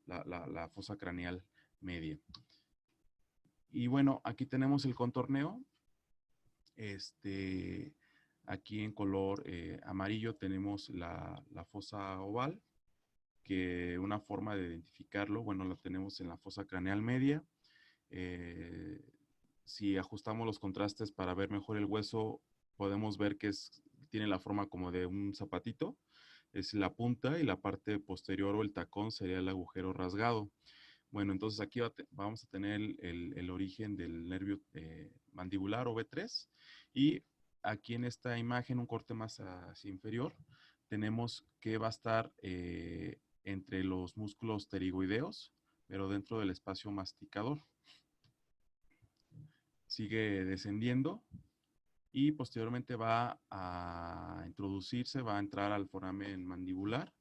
la fosa craneal media. Y bueno, aquí tenemos el contorneo. Aquí en color amarillo tenemos la fosa oval, que una forma de identificarlo, bueno, la tenemos en la fosa craneal media. Si ajustamos los contrastes para ver mejor el hueso, podemos ver que tiene la forma como de un zapatito. Es la punta y la parte posterior o el tacón sería el agujero rasgado. Bueno, entonces aquí vamos a tener el origen del nervio mandibular o B3 y aquí en esta imagen, un corte más hacia inferior, tenemos que va a estar entre los músculos pterigoideos, pero dentro del espacio masticador. Sigue descendiendo y posteriormente va a introducirse, va a entrar al foramen mandibular,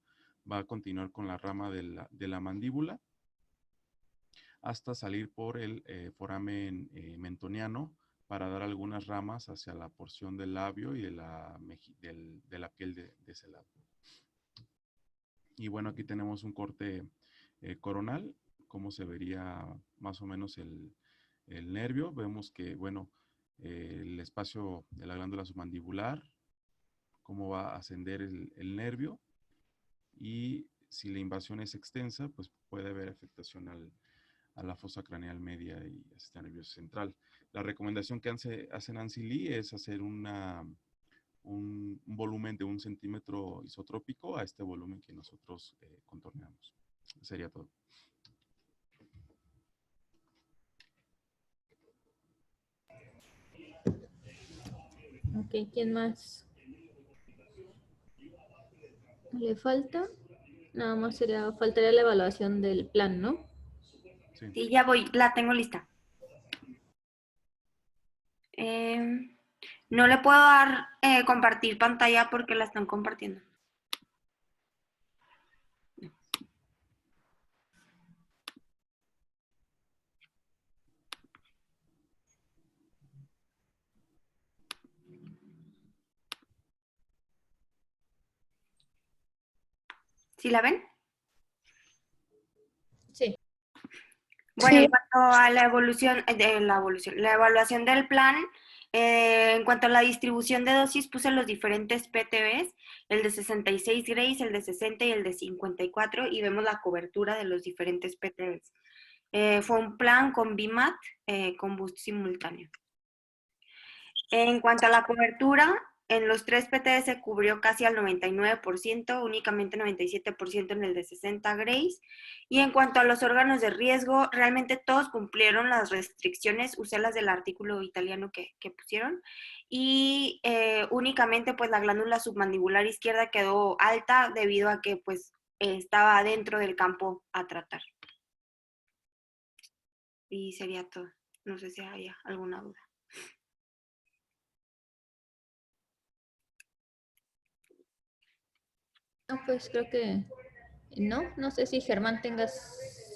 va a continuar con la rama de la mandíbula hasta salir por el foramen mentoniano para dar algunas ramas hacia la porción del labio y de la piel de ese lado. Y bueno, aquí tenemos un corte coronal, cómo se vería más o menos el nervio. Vemos que, bueno, el espacio de la glándula submandibular, cómo va a ascender el nervio y si la invasión es extensa, pues puede haber afectación a la fosa craneal media y al sistema nervioso central. La recomendación que hace Nancy Lee es hacer un volumen de 1 centímetro isotrópico a este volumen que nosotros contorneamos. Sería todo. Ok, ¿quién más le falta? Nada más faltaría la evaluación del plan, ¿no? Sí, ya voy, la tengo lista. No le puedo dar compartir pantalla porque la están compartiendo. ¿Sí la ven? Sí. Bueno, Sí. en cuanto a la evaluación del plan, En cuanto a la distribución de dosis, puse los diferentes PTBs, el de 66 grays, el de 60 y el de 54, y vemos la cobertura de los diferentes PTBs. Fue un plan con BMAT, con boost simultáneo. En cuanto a la cobertura, en los 3 PT se cubrió casi al 99%, únicamente 97% en el de 60 grays. Y en cuanto a los órganos de riesgo, realmente todos cumplieron las restricciones, usé las del artículo italiano que pusieron. Y únicamente pues la glándula submandibular izquierda quedó alta debido a que pues estaba dentro del campo a tratar. Y sería todo. No sé si haya alguna duda. No, pues creo que no sé si Germán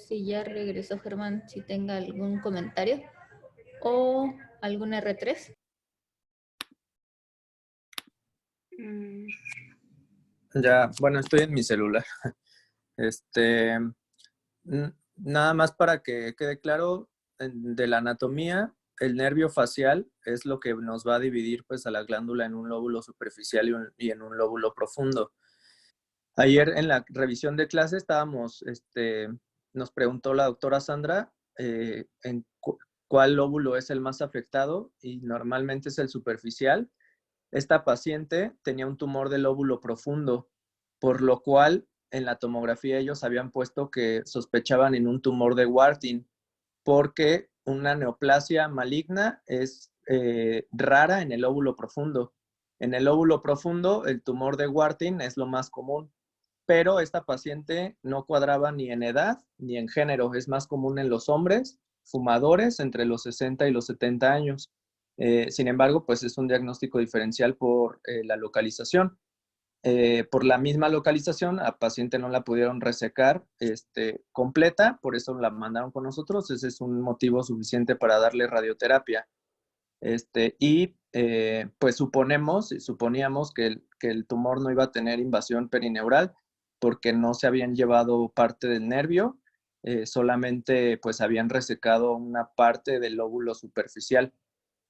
si ya regresó Germán, si tenga algún comentario o algún R3. Ya, bueno, estoy en mi celular. Nada más para que quede claro, de la anatomía, el nervio facial es lo que nos va a dividir pues a la glándula en un lóbulo superficial y en un lóbulo profundo. Ayer en la revisión de clase nos preguntó la doctora Sandra en cuál lóbulo es el más afectado y normalmente es el superficial. Esta paciente tenía un tumor del lóbulo profundo, por lo cual en la tomografía ellos habían puesto que sospechaban en un tumor de Warthin, porque una neoplasia maligna es rara en el lóbulo profundo. En el lóbulo profundo, el tumor de Warthin es lo más común, pero esta paciente no cuadraba ni en edad ni en género. Es más común en los hombres fumadores entre los 60 y los 70 años. Sin embargo, pues es un diagnóstico diferencial por la localización. Por la misma localización, a paciente no la pudieron resecar completa, por eso la mandaron con nosotros. Ese es un motivo suficiente para darle radioterapia. Pues suponíamos que el tumor no iba a tener invasión perineural porque no se habían llevado parte del nervio, solamente pues habían resecado una parte del lóbulo superficial.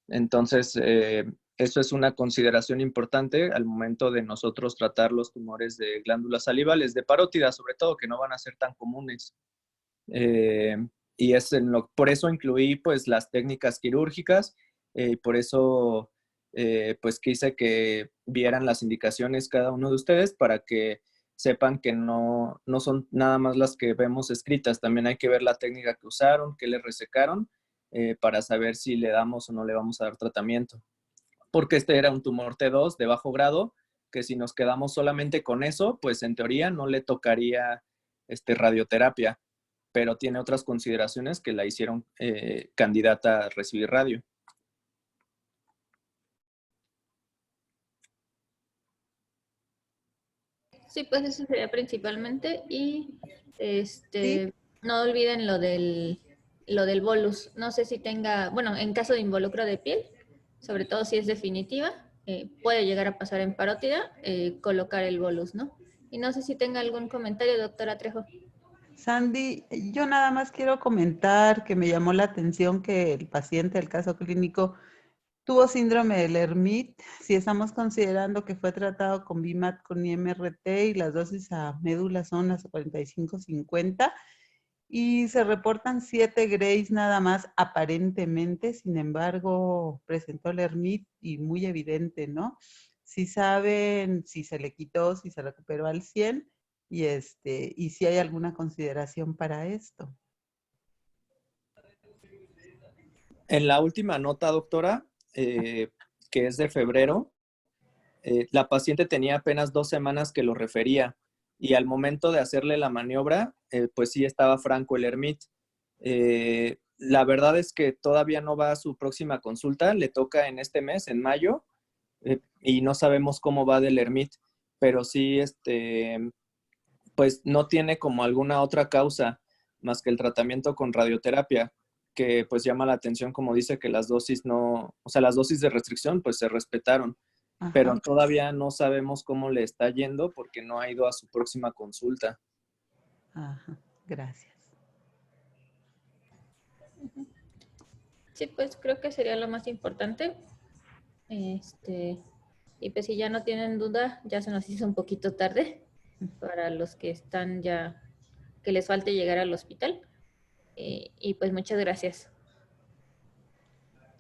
Entonces, eso es una consideración importante al momento de nosotros tratar los tumores de glándulas salivales, de parótida, sobre todo, que no van a ser tan comunes. Y por eso incluí pues las técnicas quirúrgicas y por eso pues quise que vieran las indicaciones cada uno de ustedes para que sepan que no son nada más las que vemos escritas, también hay que ver la técnica que usaron, qué le resecaron, para saber si le damos o no le vamos a dar tratamiento. Porque este era un tumor T2 de bajo grado, que si nos quedamos solamente con eso, pues en teoría no le tocaría radioterapia, pero tiene otras consideraciones que la hicieron candidata a recibir radio. Sí, pues eso sería principalmente. Y Sí. no olviden lo del bolus. No sé si tenga, bueno, en caso de involucro de piel, sobre todo si es definitiva, puede llegar a pasar en parótida, colocar el bolus, ¿no? Y no sé si tenga algún comentario, doctora Trejo. Sandy, yo nada más quiero comentar que me llamó la atención que el paciente del caso clínico tuvo síndrome de Lermit. Si estamos considerando que fue tratado con BMAT con IMRT y las dosis a médula son las 45-50 y se reportan 7 grays nada más aparentemente, sin embargo presentó Lermit y muy evidente, ¿no? Si saben si se le quitó, si se recuperó al 100 y si hay alguna consideración para esto. En la última nota, doctora, que es de febrero, la paciente tenía apenas 2 semanas que lo refería y al momento de hacerle la maniobra, pues sí estaba franco el Lermit. La verdad es que todavía no va a su próxima consulta, le toca en este mes, en mayo, y no sabemos cómo va del Lermit, pero sí, pues no tiene como alguna otra causa más que el tratamiento con radioterapia, que pues llama la atención, como dice, que las dosis las dosis de restricción pues se respetaron. Ajá. Pero todavía no sabemos cómo le está yendo porque no ha ido a su próxima consulta. Ajá, gracias. Sí, pues creo que sería lo más importante. Y pues si ya no tienen duda, ya se nos hizo un poquito tarde para los que están ya, que les falte llegar al hospital. Y pues muchas gracias.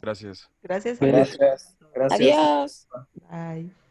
Gracias. Gracias. Gracias. Gracias. Adiós. Bye.